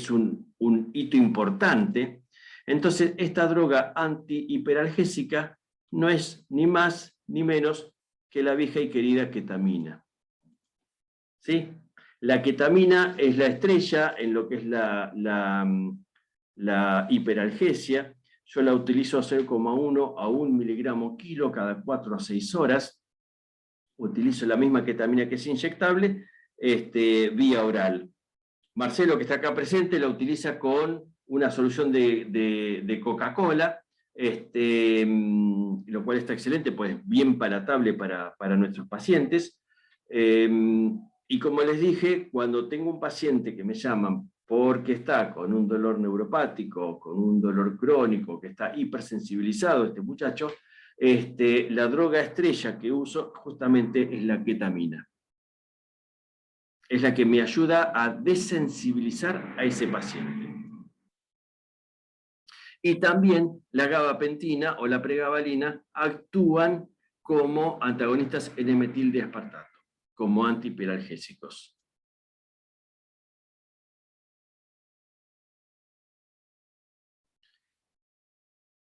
Speaker 2: un hito importante. Entonces, esta droga anti-hiperalgésica no es ni más ni menos que la vieja y querida ketamina. ¿Sí? La ketamina es la estrella en lo que es la hiperalgesia. Yo la utilizo 0,1 a 1 miligramo kilo cada 4 a 6 horas. Utilizo la misma ketamina que es inyectable, vía oral. Marcelo, que está acá presente, la utiliza con una solución de Coca-Cola, lo cual está excelente, pues bien palatable para nuestros pacientes. Y como les dije, cuando tengo un paciente que me llaman porque está con un dolor neuropático, con un dolor crónico, que está hipersensibilizado este muchacho, la droga estrella que uso justamente es la ketamina. Es la que me ayuda a desensibilizar a ese paciente. Y también la gabapentina o la pregabalina actúan como antagonistas N-metil de aspartato, como antihiperalgésicos.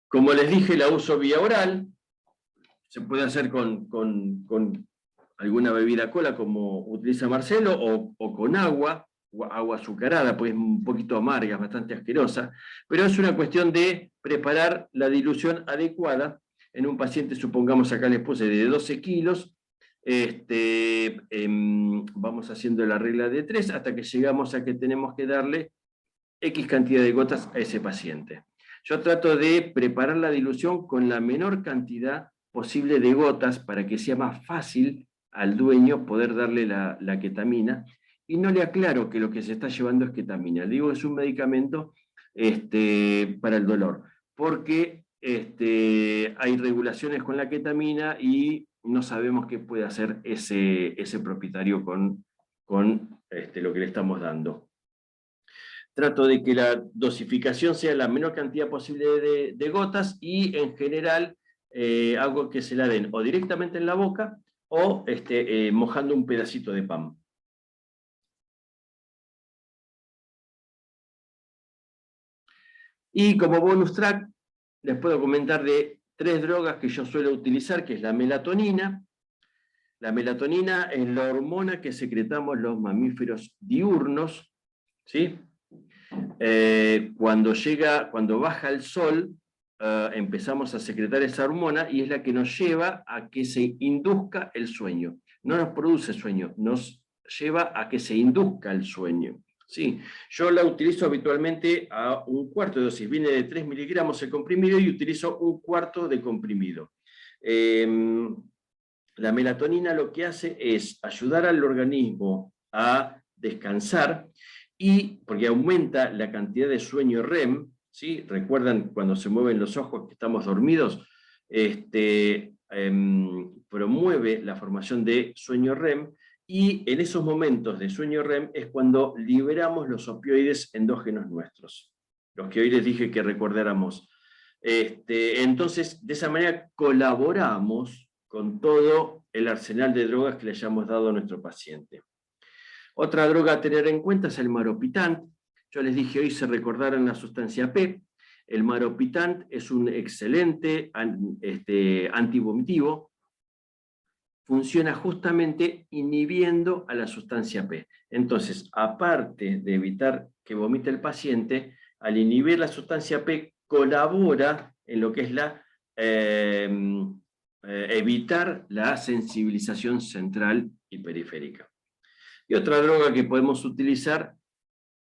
Speaker 2: Como les dije, la uso vía oral. Se puede hacer con alguna bebida cola como utiliza Marcelo, o con agua azucarada, pues es un poquito amarga, bastante asquerosa, pero es una cuestión de preparar la dilución adecuada en un paciente, supongamos acá les puse de 12 kilos, vamos haciendo la regla de 3 hasta que llegamos a que tenemos que darle X cantidad de gotas a ese paciente. Yo trato de preparar la dilución con la menor cantidad posible de gotas para que sea más fácil al dueño poder darle la ketamina, y no le aclaro que lo que se está llevando es ketamina. Le digo, es un medicamento para el dolor. porque hay regulaciones con la ketamina y no sabemos qué puede hacer ese propietario con lo que le estamos dando. Trato de que la dosificación sea la menor cantidad posible de gotas y en general hago que se la den o directamente en la boca o mojando un pedacito de pan. Y como bonus track, les puedo comentar de 3 drogas que yo suelo utilizar, que es la melatonina. La melatonina es la hormona que secretamos los mamíferos diurnos, ¿sí? Cuando baja el sol, empezamos a secretar esa hormona y es la que nos lleva a que se induzca el sueño. No nos produce sueño, nos lleva a que se induzca el sueño. Sí, yo la utilizo habitualmente a 1/4 de dosis. Viene de 3 miligramos el comprimido y utilizo 1/4 de comprimido. La melatonina lo que hace es ayudar al organismo a descansar porque aumenta la cantidad de sueño REM, ¿sí? ¿Recuerdan cuando se mueven los ojos que estamos dormidos? Promueve la formación de sueño REM y en esos momentos de sueño REM es cuando liberamos los opioides endógenos nuestros, los que hoy les dije que recordáramos. Entonces, de esa manera colaboramos con todo el arsenal de drogas que le hayamos dado a nuestro paciente. Otra droga a tener en cuenta es el maropitant. Yo les dije hoy se recordaron la sustancia P. El maropitant es un excelente antivomitivo. Funciona justamente inhibiendo a la sustancia P. Entonces, aparte de evitar que vomite el paciente, al inhibir la sustancia P, colabora en lo que es evitar la sensibilización central y periférica. Y otra droga que podemos utilizar,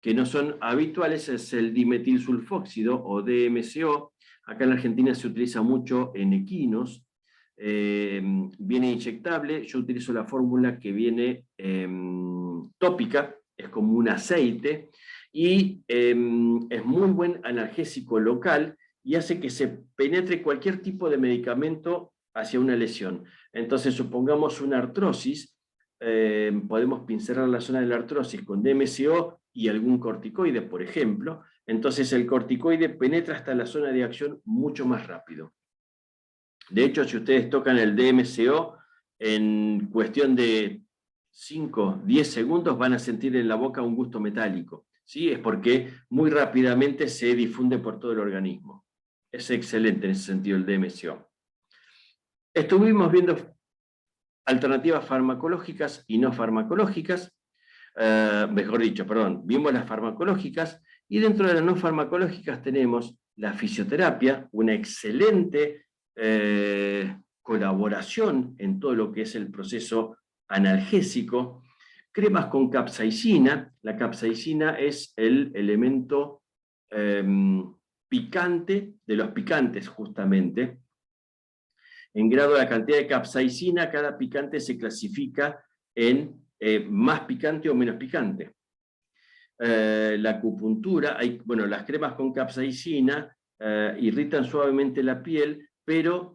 Speaker 2: que no son habituales, es el dimetilsulfóxido o DMCO. Acá en la Argentina se utiliza mucho en equinos. Viene inyectable. Yo utilizo la fórmula que viene tópica, es como un aceite, y es muy buen analgésico local y hace que se penetre cualquier tipo de medicamento hacia una lesión. Entonces, supongamos una artrosis, podemos pincelar la zona de la artrosis con DMCO y algún corticoide, por ejemplo. Entonces el corticoide penetra hasta la zona de acción mucho más rápido. De hecho, si ustedes tocan el DMCO, en cuestión de 5, 10 segundos van a sentir en la boca un gusto metálico. ¿Sí? Es porque muy rápidamente se difunde por todo el organismo. Es excelente en ese sentido el DMCO. Estuvimos viendo alternativas farmacológicas y no farmacológicas, vimos las farmacológicas y dentro de las no farmacológicas tenemos la fisioterapia, una excelente colaboración en todo lo que es el proceso analgésico, cremas con capsaicina. La capsaicina es el elemento picante de los picantes justamente. En grado de la cantidad de capsaicina, cada picante se clasifica en más picante o menos picante. La acupuntura, las cremas con capsaicina irritan suavemente la piel, pero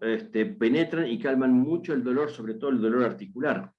Speaker 2: penetran y calman mucho el dolor, sobre todo el dolor articular.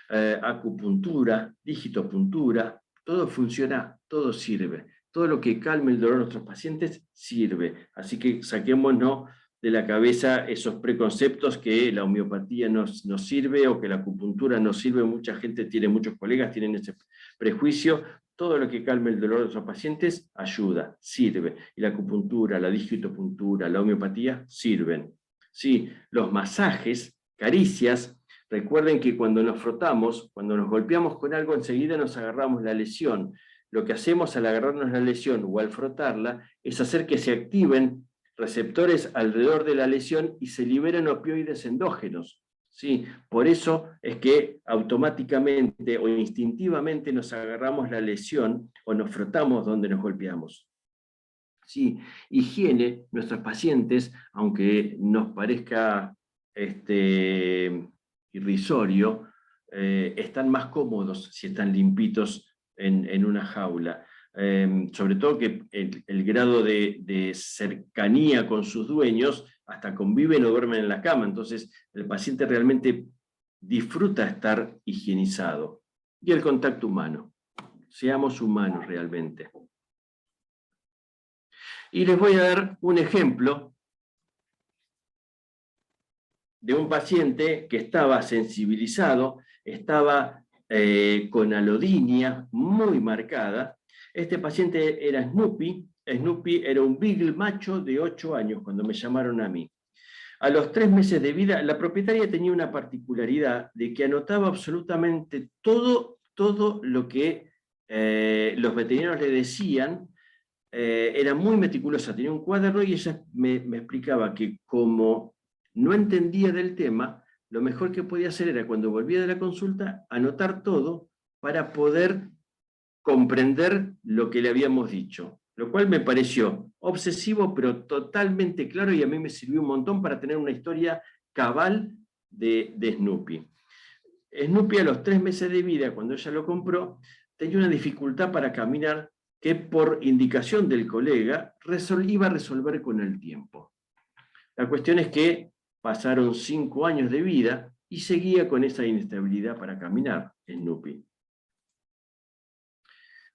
Speaker 2: Acupuntura, digitopuntura, todo funciona, todo sirve. Todo lo que calme el dolor de nuestros pacientes sirve. Así que saquémonos de la cabeza esos preconceptos que la homeopatía nos sirve o que la acupuntura nos sirve. Mucha gente muchos colegas tienen ese prejuicio. Todo lo que calme el dolor de nuestros pacientes ayuda, sirve. Y la acupuntura, la digitopuntura, la homeopatía sirven. Sí, los masajes, caricias. Recuerden que cuando nos frotamos, cuando nos golpeamos con algo, enseguida nos agarramos la lesión. Lo que hacemos al agarrarnos la lesión o al frotarla es hacer que se activen receptores alrededor de la lesión y se liberen opioides endógenos. ¿Sí? Por eso es que automáticamente o instintivamente nos agarramos la lesión o nos frotamos donde nos golpeamos. ¿Sí? Higiene, nuestros pacientes, aunque nos parezca irrisorio, están más cómodos si están limpitos en una jaula. sobre todo que el grado de cercanía con sus dueños, hasta conviven o duermen en la cama, entonces el paciente realmente disfruta estar higienizado. Y el contacto humano, seamos humanos realmente. Y les voy a dar un ejemplo de un paciente que estaba sensibilizado, estaba con alodinia muy marcada. Este paciente era Snoopy. Snoopy era un Beagle macho de 8 años cuando me llamaron a mí. A los 3 meses de vida, la propietaria tenía una particularidad de que anotaba absolutamente todo lo que los veterinarios le decían. Era muy meticulosa, tenía un cuaderno y ella me explicaba que como no entendía del tema, lo mejor que podía hacer era cuando volvía de la consulta, anotar todo para poder comprender lo que le habíamos dicho, lo cual me pareció obsesivo, pero totalmente claro, y a mí me sirvió un montón para tener una historia cabal de Snoopy. Snoopy a los 3 meses de vida, cuando ella lo compró, tenía una dificultad para caminar que por indicación del colega iba a resolver con el tiempo. La cuestión es que pasaron 5 años de vida y seguía con esa inestabilidad para caminar, Snoopy.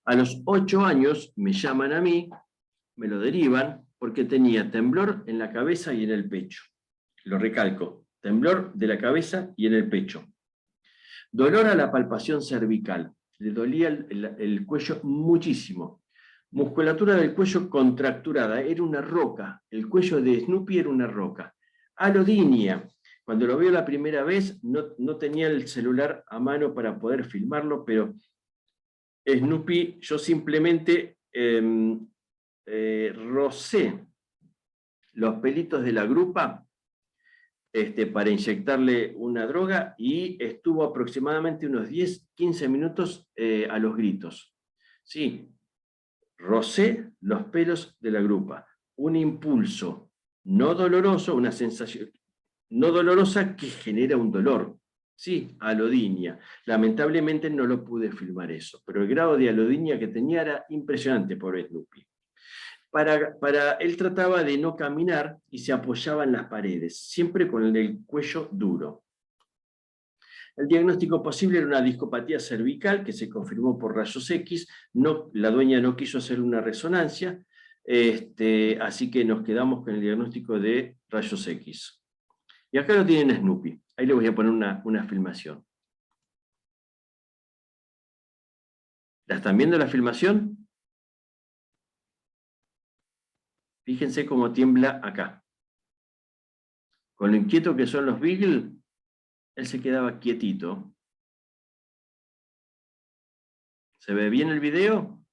Speaker 2: A los 8 años me llaman a mí, me lo derivan, porque tenía temblor en la cabeza y en el pecho. Lo recalco, temblor de la cabeza y en el pecho. Dolor a la palpación cervical, le dolía el cuello muchísimo. Musculatura del cuello contracturada, era una roca, el cuello de Snoopy era una roca. Alodinia, cuando lo vio la primera vez no tenía el celular a mano para poder filmarlo, pero Snoopy, yo simplemente rocé los pelitos de la grupa para inyectarle una droga y estuvo aproximadamente unos 10-15 minutos a los gritos. Sí, rocé los pelos de la grupa. Un impulso no doloroso, una sensación no dolorosa que genera un dolor. Sí, alodinia. Lamentablemente no lo pude filmar eso, pero el grado de alodinia que tenía era impresionante, pobre Snoopy. Él trataba de no caminar y se apoyaba en las paredes, siempre con el cuello duro. El diagnóstico posible era una discopatía cervical que se confirmó por rayos X. La dueña no quiso hacer una resonancia, así que nos quedamos con el diagnóstico de rayos X. Y acá lo tienen Snoopy. Ahí le voy a poner una filmación. ¿La están viendo la filmación? Fíjense cómo tiembla acá. Con lo inquieto que son los Beagle, él se quedaba quietito. ¿Se ve bien el video?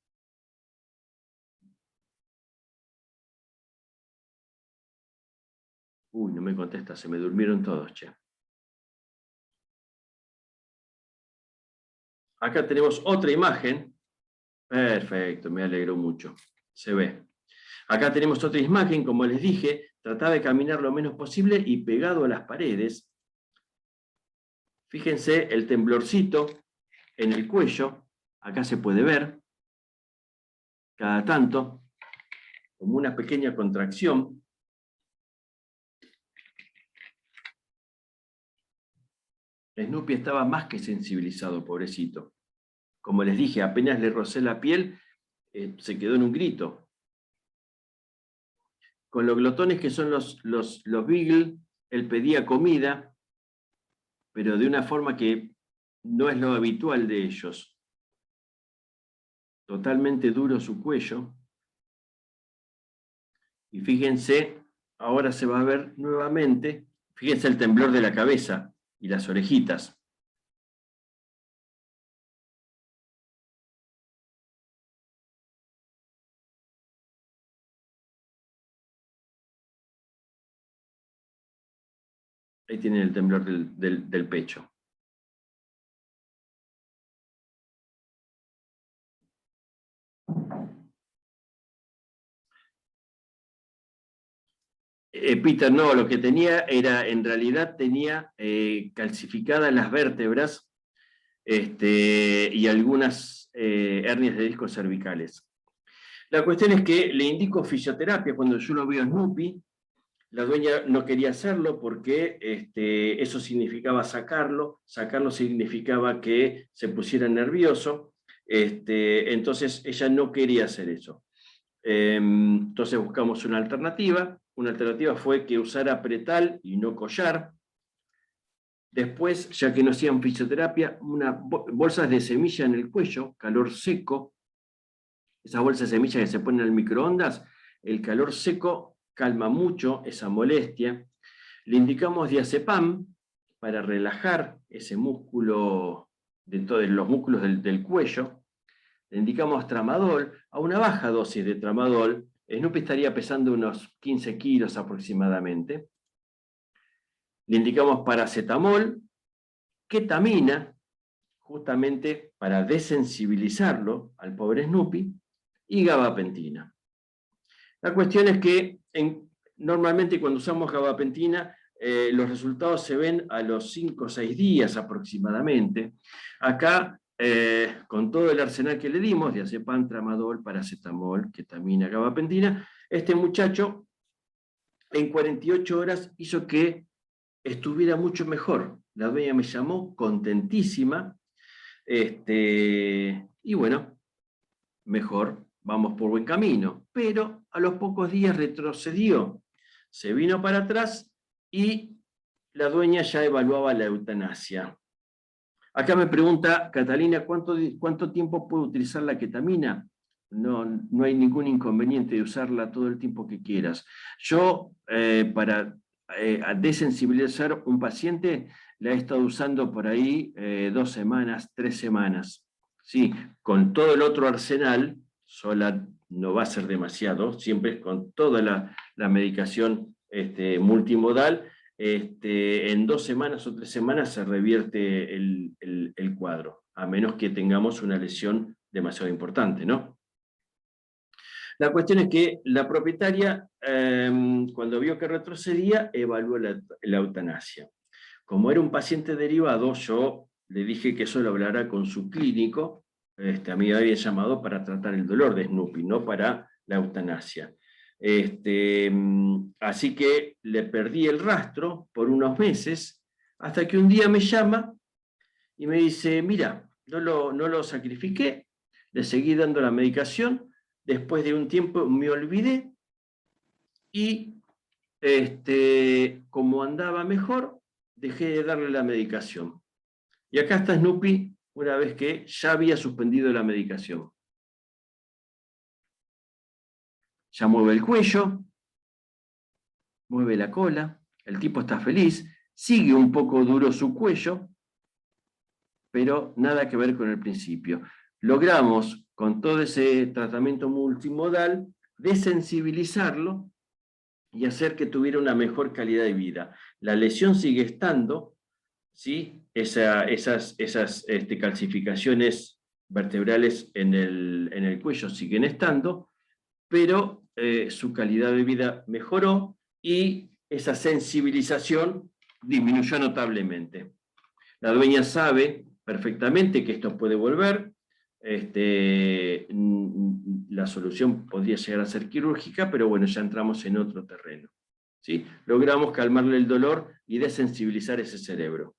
Speaker 2: Uy, no me contesta, se me durmieron todos, che. Acá tenemos otra imagen. Perfecto, me alegró mucho. Se ve. Acá tenemos otra imagen, como les dije, trataba de caminar lo menos posible y pegado a las paredes. Fíjense el temblorcito en el cuello. Acá se puede ver, cada tanto, como una pequeña contracción. Snoopy estaba más que sensibilizado, pobrecito. Como les dije, apenas le rocé la piel, se quedó en un grito. Con los glotones que son los Beagle, él pedía comida, pero de una forma que no es lo habitual de ellos. Totalmente duro su cuello. Y fíjense, ahora se va a ver nuevamente, fíjense el temblor de la cabeza y las orejitas. Ahí tienen el temblor del pecho. Peter, no, lo que tenía era, en realidad tenía calcificadas las vértebras y algunas hernias de discos cervicales. La cuestión es que le indico fisioterapia cuando yo lo veo a Snoopy. La dueña no quería hacerlo porque eso significaba sacarlo. Sacarlo significaba que se pusiera nervioso. Entonces ella no quería hacer eso. Entonces buscamos una alternativa. Una alternativa fue que usara pretal y no collar. Después, ya que no hacían fisioterapia, bolsas de semilla en el cuello, calor seco. Esas bolsas de semilla que se ponen al microondas, el calor seco calma mucho esa molestia. Le indicamos diazepam para relajar ese músculo, de todos los músculos del cuello. Le indicamos tramadol. A una baja dosis de tramadol, Snoopy estaría pesando unos 15 kilos aproximadamente. Le indicamos paracetamol, ketamina, justamente para desensibilizarlo al pobre Snoopy, y gabapentina. La cuestión es que normalmente cuando usamos gabapentina, los resultados se ven a los 5 o 6 días aproximadamente. Acá, con todo el arsenal que le dimos, diazepam, tramadol, paracetamol, ketamina, gabapentina, este muchacho en 48 horas hizo que estuviera mucho mejor. La dueña me llamó contentísima, y bueno, mejor, vamos por buen camino. Pero a los pocos días retrocedió, se vino para atrás y la dueña ya evaluaba la eutanasia. Acá me pregunta Catalina, ¿cuánto tiempo puede utilizar la ketamina? No hay ningún inconveniente de usarla todo el tiempo que quieras. Yo, para desensibilizar un paciente, la he estado usando por ahí 2 semanas, 3 semanas. Sí, con todo el otro arsenal, sola no va a ser demasiado, siempre con toda la medicación multimodal, en 2 semanas o 3 semanas se revierte el cuadro, a menos que tengamos una lesión demasiado importante, ¿no? La cuestión es que la propietaria, cuando vio que retrocedía, evaluó la eutanasia. Como era un paciente derivado, yo le dije que solo hablará con su clínico. A mí me había llamado para tratar el dolor de Snoopy, no para la eutanasia. Así que le perdí el rastro por unos meses, hasta que un día me llama y me dice, mira, no lo sacrifiqué, le seguí dando la medicación, después de un tiempo me olvidé y como andaba mejor, dejé de darle la medicación. Y acá está Snoopy una vez que ya había suspendido la medicación. Ya mueve el cuello, mueve la cola, el tipo está feliz, sigue un poco duro su cuello, pero nada que ver con el principio. Logramos, con todo ese tratamiento multimodal, desensibilizarlo y hacer que tuviera una mejor calidad de vida. La lesión sigue estando, ¿sí? Esas calcificaciones vertebrales en el cuello siguen estando, pero su calidad de vida mejoró y esa sensibilización disminuyó notablemente. La dueña sabe perfectamente que esto puede volver. La solución podría llegar a ser quirúrgica, pero bueno, ya entramos en otro terreno, ¿sí? Logramos calmarle el dolor y desensibilizar ese cerebro.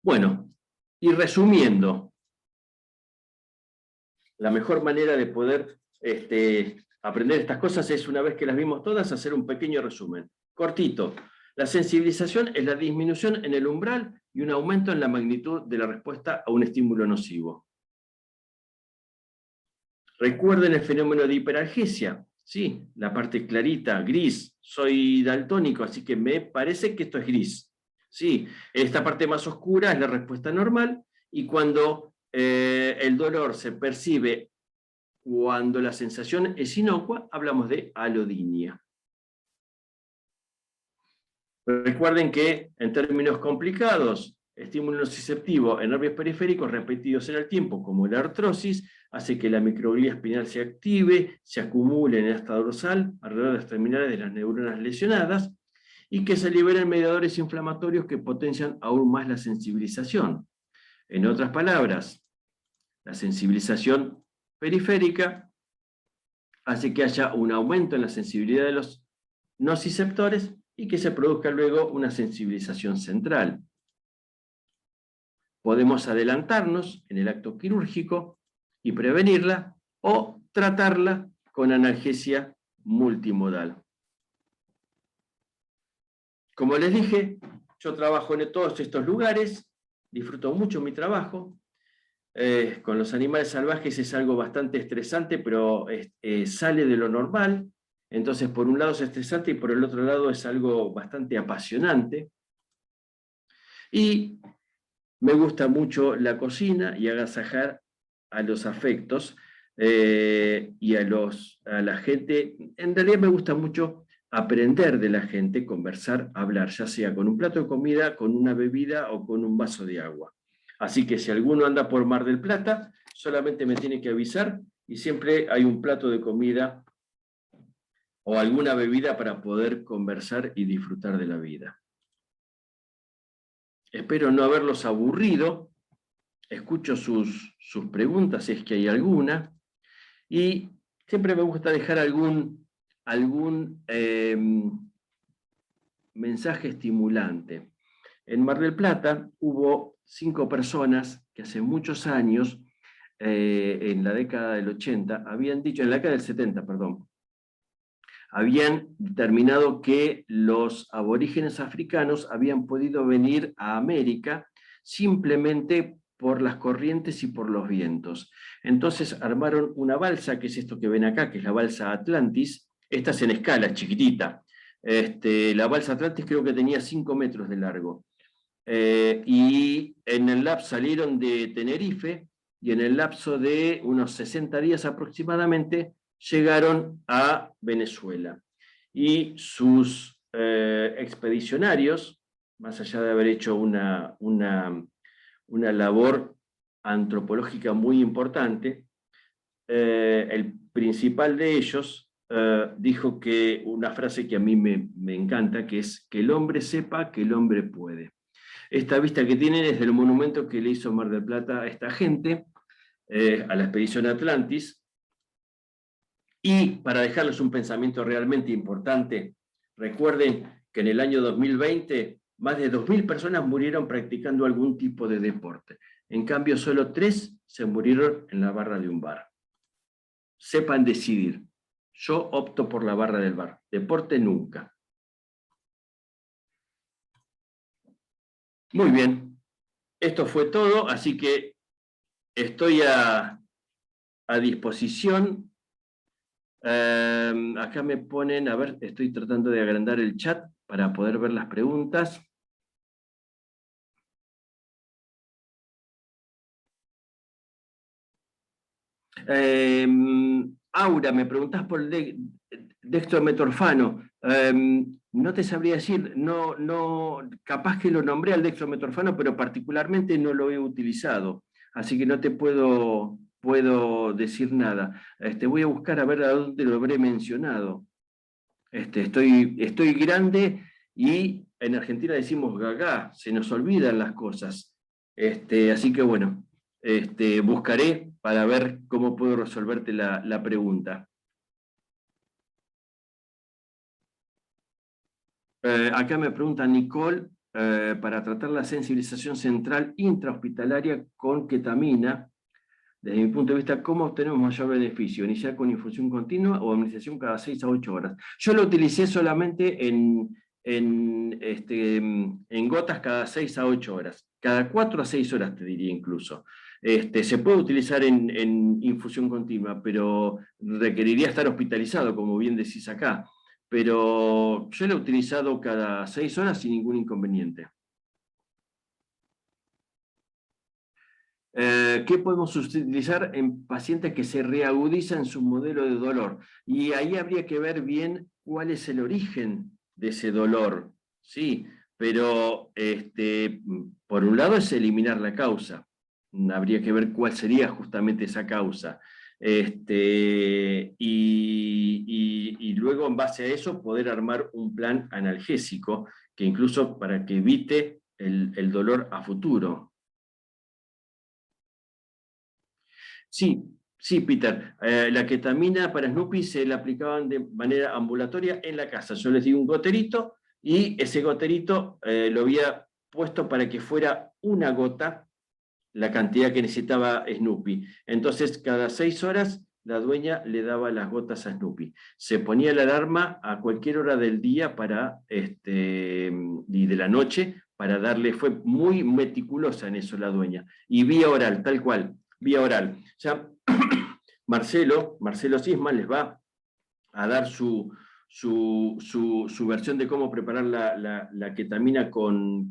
Speaker 2: Bueno, y resumiendo, la mejor manera de poder aprender estas cosas es, una vez que las vimos todas, hacer un pequeño resumen. Cortito. La sensibilización es la disminución en el umbral y un aumento en la magnitud de la respuesta a un estímulo nocivo. Recuerden el fenómeno de hiperalgesia. Sí, la parte clarita, gris. Soy daltónico, así que me parece que esto es gris. Sí, esta parte más oscura es la respuesta normal, y cuando el dolor se percibe cuando la sensación es inocua, hablamos de alodinia. Recuerden que, en términos complicados, estímulo nociceptivo en nervios periféricos repetidos en el tiempo, como la artrosis, hace que la microglía espinal se active, se acumule en esta dorsal alrededor de las terminales de las neuronas lesionadas, y que se liberen mediadores inflamatorios que potencian aún más la sensibilización. En otras palabras, la sensibilización periférica hace que haya un aumento en la sensibilidad de los nociceptores y que se produzca luego una sensibilización central. Podemos adelantarnos en el acto quirúrgico y prevenirla o tratarla con analgesia multimodal. Como les dije, yo trabajo en todos estos lugares, disfruto mucho mi trabajo. Con los animales salvajes es algo bastante estresante, pero sale de lo normal. Entonces, por un lado es estresante y por el otro lado es algo bastante apasionante. Y me gusta mucho la cocina y agasajar a los afectos y a la gente. En realidad me gusta mucho aprender de la gente, conversar, hablar, ya sea con un plato de comida, con una bebida o con un vaso de agua. Así que si alguno anda por Mar del Plata, solamente me tiene que avisar y siempre hay un plato de comida o alguna bebida para poder conversar y disfrutar de la vida. Espero no haberlos aburrido. Escucho sus preguntas, si es que hay alguna. Y siempre me gusta dejar algún mensaje estimulante. En Mar del Plata hubo 5 personas que hace muchos años, en la década del 80, habían dicho, en la década del 70, perdón, habían determinado que los aborígenes africanos habían podido venir a América simplemente por las corrientes y por los vientos. Entonces armaron una balsa, que es esto que ven acá, que es la balsa Atlantis. Esta es en escala, chiquitita. La balsa Atlantis creo que tenía 5 metros de largo. Y en el lapso salieron de Tenerife, y en el lapso de unos 60 días aproximadamente, llegaron a Venezuela. Y sus expedicionarios, más allá de haber hecho una labor antropológica muy importante, el principal de ellos dijo que una frase que a mí me encanta, que es que el hombre sepa que el hombre puede. Esta vista que tienen es del monumento que le hizo Mar del Plata a esta gente, a la expedición Atlantis. Y para dejarles un pensamiento realmente importante, recuerden que en el año 2020 más de 2.000 personas murieron practicando algún tipo de deporte. En cambio, solo 3 se murieron en la barra de un bar. Sepan decidir. Yo opto por la barra del bar. Deporte nunca. Muy bien. Esto fue todo, así que estoy a disposición. Acá me ponen, a ver, estoy tratando de agrandar el chat para poder ver las preguntas. Aura, me preguntás por el dextrometorfano. No te sabría decir, capaz que lo nombré al dextrometorfano, pero particularmente no lo he utilizado, así que no te puedo decir nada. Voy a buscar a ver a dónde lo habré mencionado. Estoy grande y en Argentina decimos gaga, se nos olvidan las cosas. Así que bueno, buscaré para ver cómo puedo resolverte la pregunta. Acá me pregunta Nicole, para tratar la sensibilización central intrahospitalaria con ketamina, desde mi punto de vista, ¿cómo obtenemos mayor beneficio? ¿Iniciar con infusión continua o administración cada 6 a 8 horas? Yo lo utilicé solamente en gotas cada 6 a 8 horas. Cada 4 a 6 horas te diría incluso. Se puede utilizar en infusión continua, pero requeriría estar hospitalizado, como bien decís acá. Pero yo lo he utilizado cada 6 horas sin ningún inconveniente. ¿Qué podemos utilizar en pacientes que se reagudizan su modelo de dolor? Y ahí habría que ver bien cuál es el origen de ese dolor. Sí, pero por un lado es eliminar la causa. Habría que ver cuál sería justamente esa causa. Y luego en base a eso poder armar un plan analgésico que incluso para que evite el dolor a futuro. Sí, Sí, Peter, la ketamina para Snoopy se la aplicaban de manera ambulatoria en la casa. Yo les di un goterito y ese goterito lo había puesto para que fuera una gota la cantidad que necesitaba Snoopy. Entonces, cada 6 horas, la dueña le daba las gotas a Snoopy. Se ponía la alarma a cualquier hora del día y de la noche para darle, fue muy meticulosa en eso la dueña. Y vía oral, tal cual, vía oral. Ya Marcelo Sisman les va a dar su versión de cómo preparar la ketamina con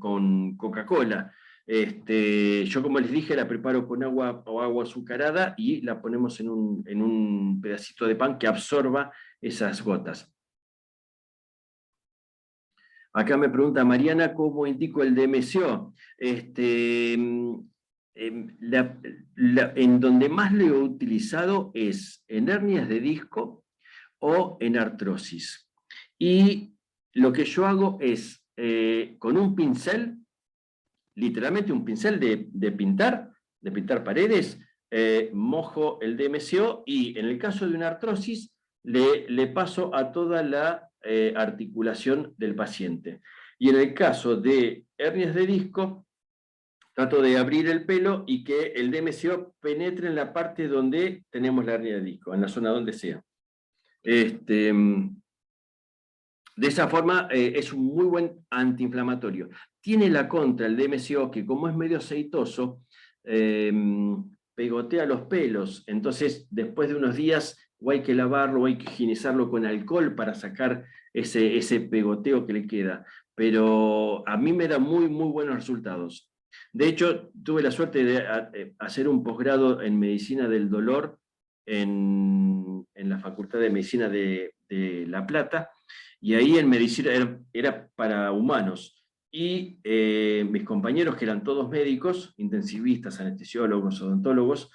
Speaker 2: Coca-Cola. Yo, como les dije, la preparo con agua o agua azucarada y la ponemos en un pedacito de pan que absorba esas gotas. Acá me pregunta Mariana cómo indico el DMCO. En donde más lo he utilizado es en hernias de disco o en artrosis. Y lo que yo hago es, con un pincel, literalmente un pincel de pintar paredes, mojo el DMCO y en el caso de una artrosis le paso a toda la articulación del paciente. Y en el caso de hernias de disco, trato de abrir el pelo y que el DMCO penetre en la parte donde tenemos la hernia de disco, en la zona donde sea. De esa forma es un muy buen antiinflamatorio. Tiene la contra el DMCO que como es medio aceitoso, pegotea los pelos, entonces después de unos días o hay que lavarlo o hay que higienizarlo con alcohol para sacar ese pegoteo que le queda. Pero a mí me da muy, muy buenos resultados. De hecho, tuve la suerte de hacer un posgrado en medicina del dolor en la Facultad de Medicina de La Plata, y ahí en medicina era para humanos. Y mis compañeros, que eran todos médicos, intensivistas, anestesiólogos, odontólogos,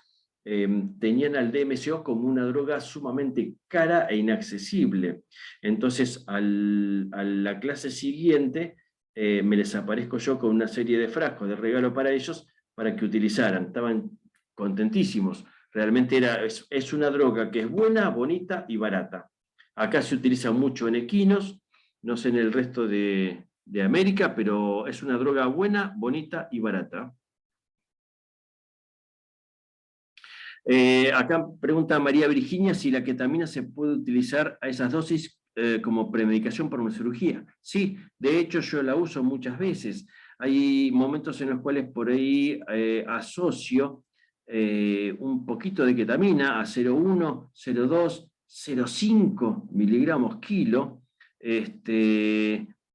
Speaker 2: tenían al DMCO como una droga sumamente cara e inaccesible. Entonces, a la clase siguiente, me les aparezco yo con una serie de frascos de regalo para ellos, para que utilizaran. Estaban contentísimos. Realmente es una droga que es buena, bonita y barata. Acá se utiliza mucho en equinos, no sé en el resto de América, pero es una droga buena, bonita y barata. Acá pregunta María Virginia si la ketamina se puede utilizar a esas dosis como premedicación para una cirugía. Sí, de hecho yo la uso muchas veces. Hay momentos en los cuales por ahí asocio un poquito de ketamina a 0,1, 0,2, 0,5 miligramos kilo,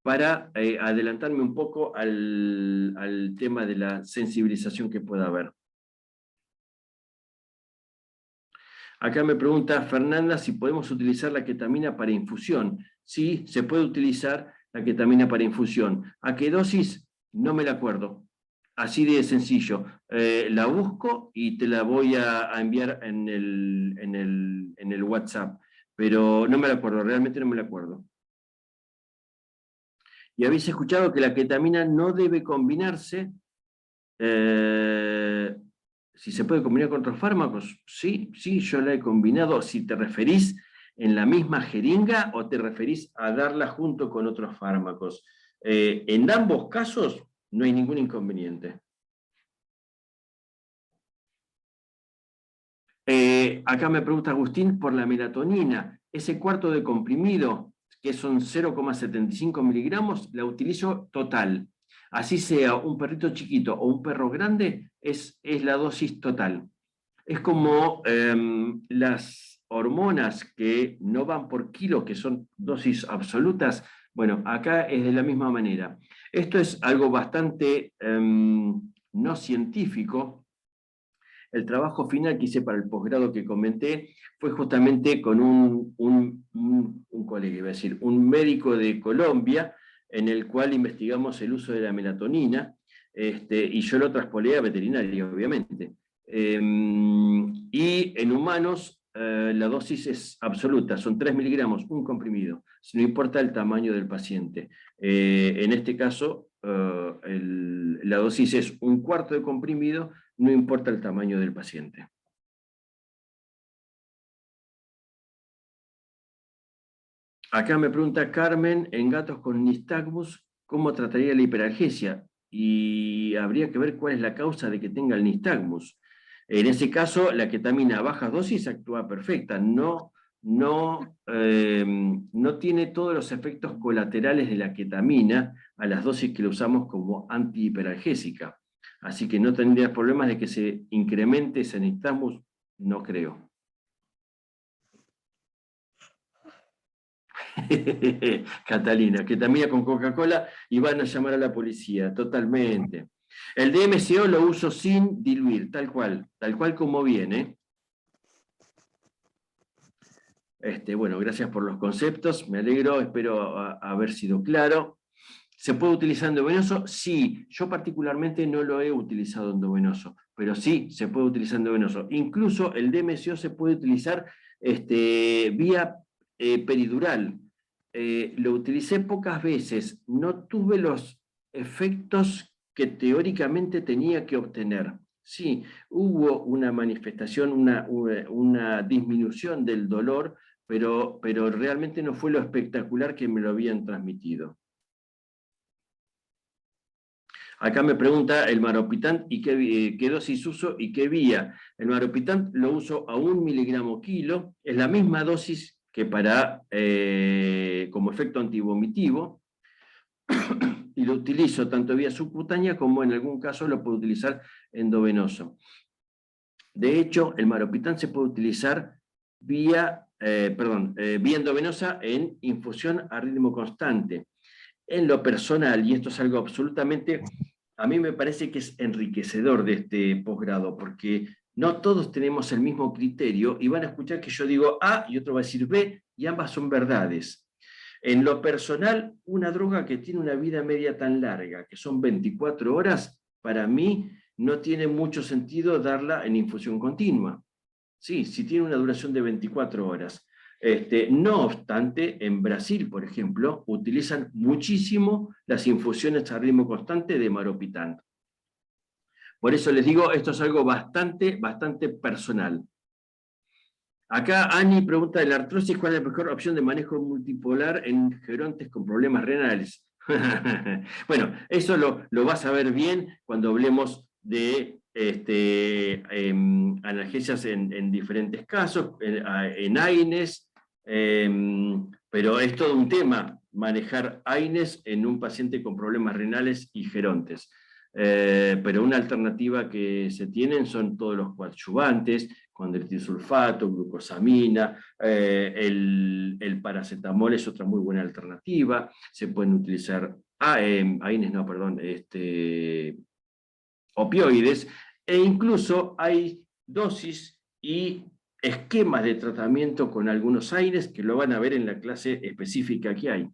Speaker 2: para adelantarme un poco al tema de la sensibilización que pueda haber. Acá me pregunta Fernanda si podemos utilizar la ketamina para infusión. Sí, se puede utilizar la ketamina para infusión. ¿A qué dosis? No me la acuerdo. Así de sencillo. La busco y te la voy a enviar en el WhatsApp. Pero no me la acuerdo, realmente no me la acuerdo. Y habéis escuchado que la ketamina no debe combinarse. Si se puede combinar con otros fármacos, sí, yo la he combinado. Si te referís en la misma jeringa o te referís a darla junto con otros fármacos. En ambos casos no hay ningún inconveniente. Acá me pregunta Agustín por la melatonina. Ese cuarto de comprimido, que son 0,75 miligramos, la utilizo total. Así sea un perrito chiquito o un perro grande, es la dosis total. Es como las hormonas que no van por kilo, que son dosis absolutas. Bueno, acá es de la misma manera. Esto es algo bastante no científico. El trabajo final que hice para el posgrado que comenté fue justamente con un colega, iba a decir, un médico de Colombia, en el cual investigamos el uso de la melatonina, y yo lo traspolé a veterinaria, obviamente. Y en humanos la dosis es absoluta, son 3 miligramos, un comprimido, no importa el tamaño del paciente. En este caso, la dosis es un cuarto de comprimido, no importa el tamaño del paciente. Acá me pregunta Carmen, en gatos con nistagmus, ¿cómo trataría la hiperalgesia? Y habría que ver cuál es la causa de que tenga el nistagmus. En ese caso, la ketamina a bajas dosis actúa perfecta, no tiene todos los efectos colaterales de la ketamina a las dosis que la usamos como antihiperalgésica. Así que no tendría problemas de que se incremente ese nistagmus, no creo. Catalina, que también con Coca-Cola y van a llamar a la policía, totalmente. El DMCO lo uso sin diluir, tal cual como viene. Bueno, gracias por los conceptos, me alegro, espero haber sido claro. ¿Se puede utilizar endovenoso? Sí, yo particularmente no lo he utilizado endovenoso, pero sí se puede utilizar endovenoso. Incluso el DMCO se puede utilizar vía peridural. Lo utilicé pocas veces, no tuve los efectos que teóricamente tenía que obtener. Sí, hubo una manifestación, una disminución del dolor, pero realmente no fue lo espectacular que me lo habían transmitido. Acá me pregunta el maropitán y qué dosis uso y qué vía. El maropitán lo uso a 1 miligramo kilo, es la misma dosis que como efecto antivomitivo, y lo utilizo tanto vía subcutánea como en algún caso lo puedo utilizar endovenoso. De hecho, el maropitán se puede utilizar vía endovenosa en infusión a ritmo constante. En lo personal, y esto es algo absolutamente, a mí me parece que es enriquecedor de este posgrado, porque no todos tenemos el mismo criterio y van a escuchar que yo digo A y otro va a decir B, y ambas son verdades. En lo personal, una droga que tiene una vida media tan larga, que son 24 horas, para mí no tiene mucho sentido darla en infusión continua. Sí, si tiene una duración de 24 horas. No obstante, en Brasil, por ejemplo, utilizan muchísimo las infusiones a ritmo constante de maropitán. Por eso les digo, esto es algo bastante personal. Acá Ani pregunta de la artrosis, ¿cuál es la mejor opción de manejo multipolar en gerontes con problemas renales? Bueno, eso lo vas a ver bien cuando hablemos de analgesias en diferentes casos, en AINES, pero es todo un tema manejar AINES en un paciente con problemas renales y gerontes. Pero una alternativa que se tienen son todos los coadyuvantes, condroitin-sulfato, glucosamina, el paracetamol es otra muy buena alternativa, se pueden utilizar opioides, e incluso hay dosis y esquemas de tratamiento con algunos AINES que lo van a ver en la clase específica que hay.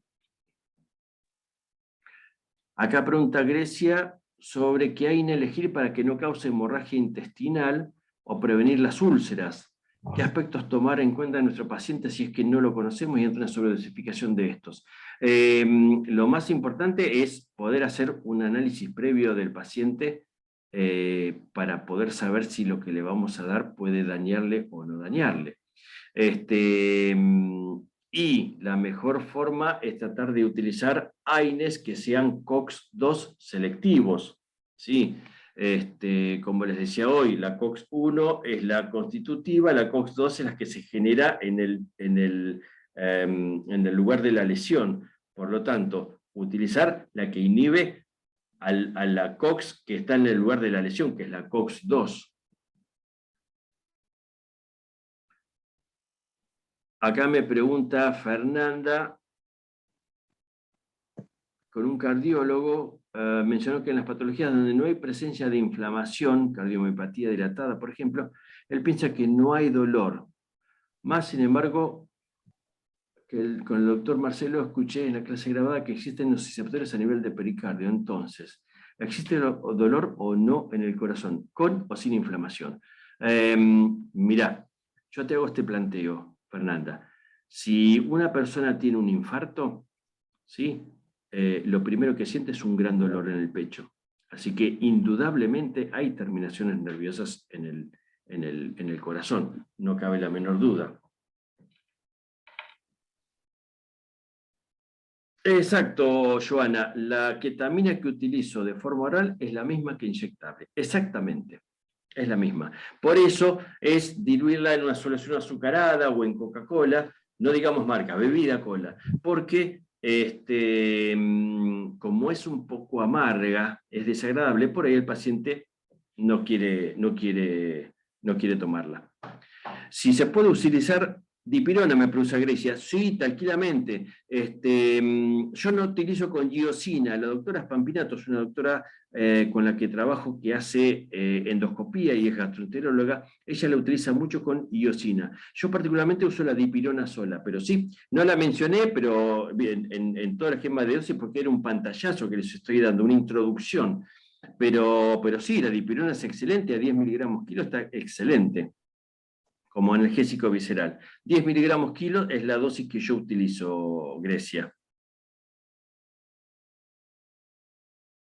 Speaker 2: Acá pregunta Grecia sobre qué AINE elegir para que no cause hemorragia intestinal o prevenir las úlceras. ¿Qué aspectos tomar en cuenta en nuestro paciente si es que no lo conocemos y entra en sobredosificación de estos? Lo más importante es poder hacer un análisis previo del paciente para poder saber si lo que le vamos a dar puede dañarle o no dañarle. Y la mejor forma es tratar de utilizar AINES que sean COX-2 selectivos. ¿Sí? Como les decía hoy, la COX-1 es la constitutiva, la COX-2 es la que se genera en el lugar de la lesión. Por lo tanto, utilizar la que inhibe a la COX que está en el lugar de la lesión, que es la COX-2. Acá me pregunta Fernanda, con un cardiólogo, mencionó que en las patologías donde no hay presencia de inflamación, cardiomiopatía dilatada, por ejemplo, él piensa que no hay dolor. Más, sin embargo, con el doctor Marcelo escuché en la clase grabada que existen nociceptores a nivel de pericardio. Entonces, ¿existe dolor o no en el corazón, con o sin inflamación? Mirá, yo te hago este planteo, Fernanda. Si una persona tiene un infarto, ¿sí? Lo primero que siente es un gran dolor en el pecho. Así que indudablemente hay terminaciones nerviosas en el corazón, no cabe la menor duda. Exacto, Joana. La ketamina que utilizo de forma oral es la misma que inyectable. Exactamente. Es la misma. Por eso es diluirla en una solución azucarada o en Coca-Cola, no digamos marca, bebida cola, porque como es un poco amarga, es desagradable, por ahí el paciente no quiere tomarla. Si se puede utilizar dipirona, me produce Grecia. Sí, tranquilamente. Yo no utilizo con giosina. La doctora Spampinato es una doctora con la que trabajo que hace endoscopía y es gastroenteróloga. Ella la utiliza mucho con giosina. Yo particularmente uso la dipirona sola, pero sí, no la mencioné, pero bien, en todo el esquema de dosis porque era un pantallazo que les estoy dando, una introducción. Pero sí, la dipirona es excelente, a 10 miligramos kilo está excelente como analgésico visceral. 10 miligramos kilo es la dosis que yo utilizo, Grecia.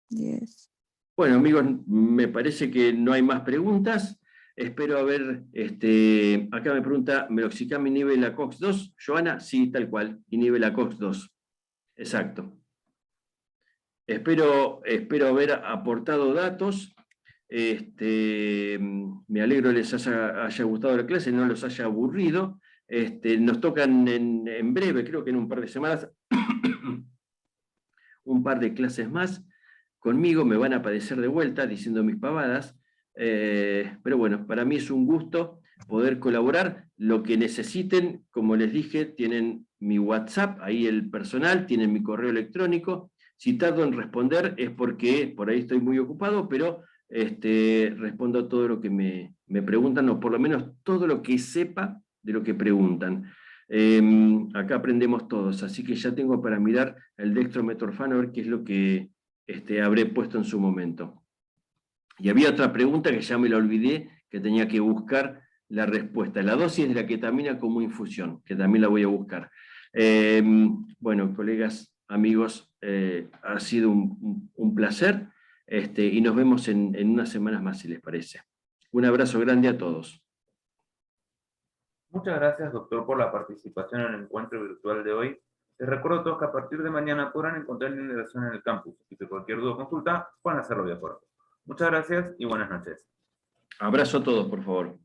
Speaker 3: 10.
Speaker 2: Bueno, amigos, me parece que no hay más preguntas. Espero haber, acá me pregunta, ¿meloxicam inhibe la COX-2? Joana, sí, tal cual, inhibe la COX-2. Exacto. Espero haber aportado datos. Me alegro les haya gustado la clase, no los haya aburrido. Nos tocan en breve, creo que en un par de semanas, un par de clases más. Conmigo me van a padecer de vuelta diciendo mis pavadas. Pero bueno, para mí es un gusto poder colaborar. Lo que necesiten, como les dije, tienen mi WhatsApp, ahí el personal, tienen mi correo electrónico. Si tardo en responder es porque por ahí estoy muy ocupado, pero respondo todo lo que me preguntan, o por lo menos todo lo que sepa de lo que preguntan. Acá aprendemos todos, así que ya tengo para mirar el dextrometorfano, a ver qué es lo que habré puesto en su momento. Y había otra pregunta que ya me la olvidé, que tenía que buscar la respuesta. La dosis de la ketamina como infusión, que también la voy a buscar. Bueno, colegas, amigos, ha sido un placer, y nos vemos en unas semanas más, si les parece. Un abrazo grande a todos.
Speaker 1: Muchas gracias, doctor, por la participación en el encuentro virtual de hoy. Les recuerdo a todos que a partir de mañana podrán encontrar la integración en el campus y que cualquier duda o consulta puedan hacerlo vía foro. Muchas gracias y buenas noches.
Speaker 2: Abrazo a todos, por favor.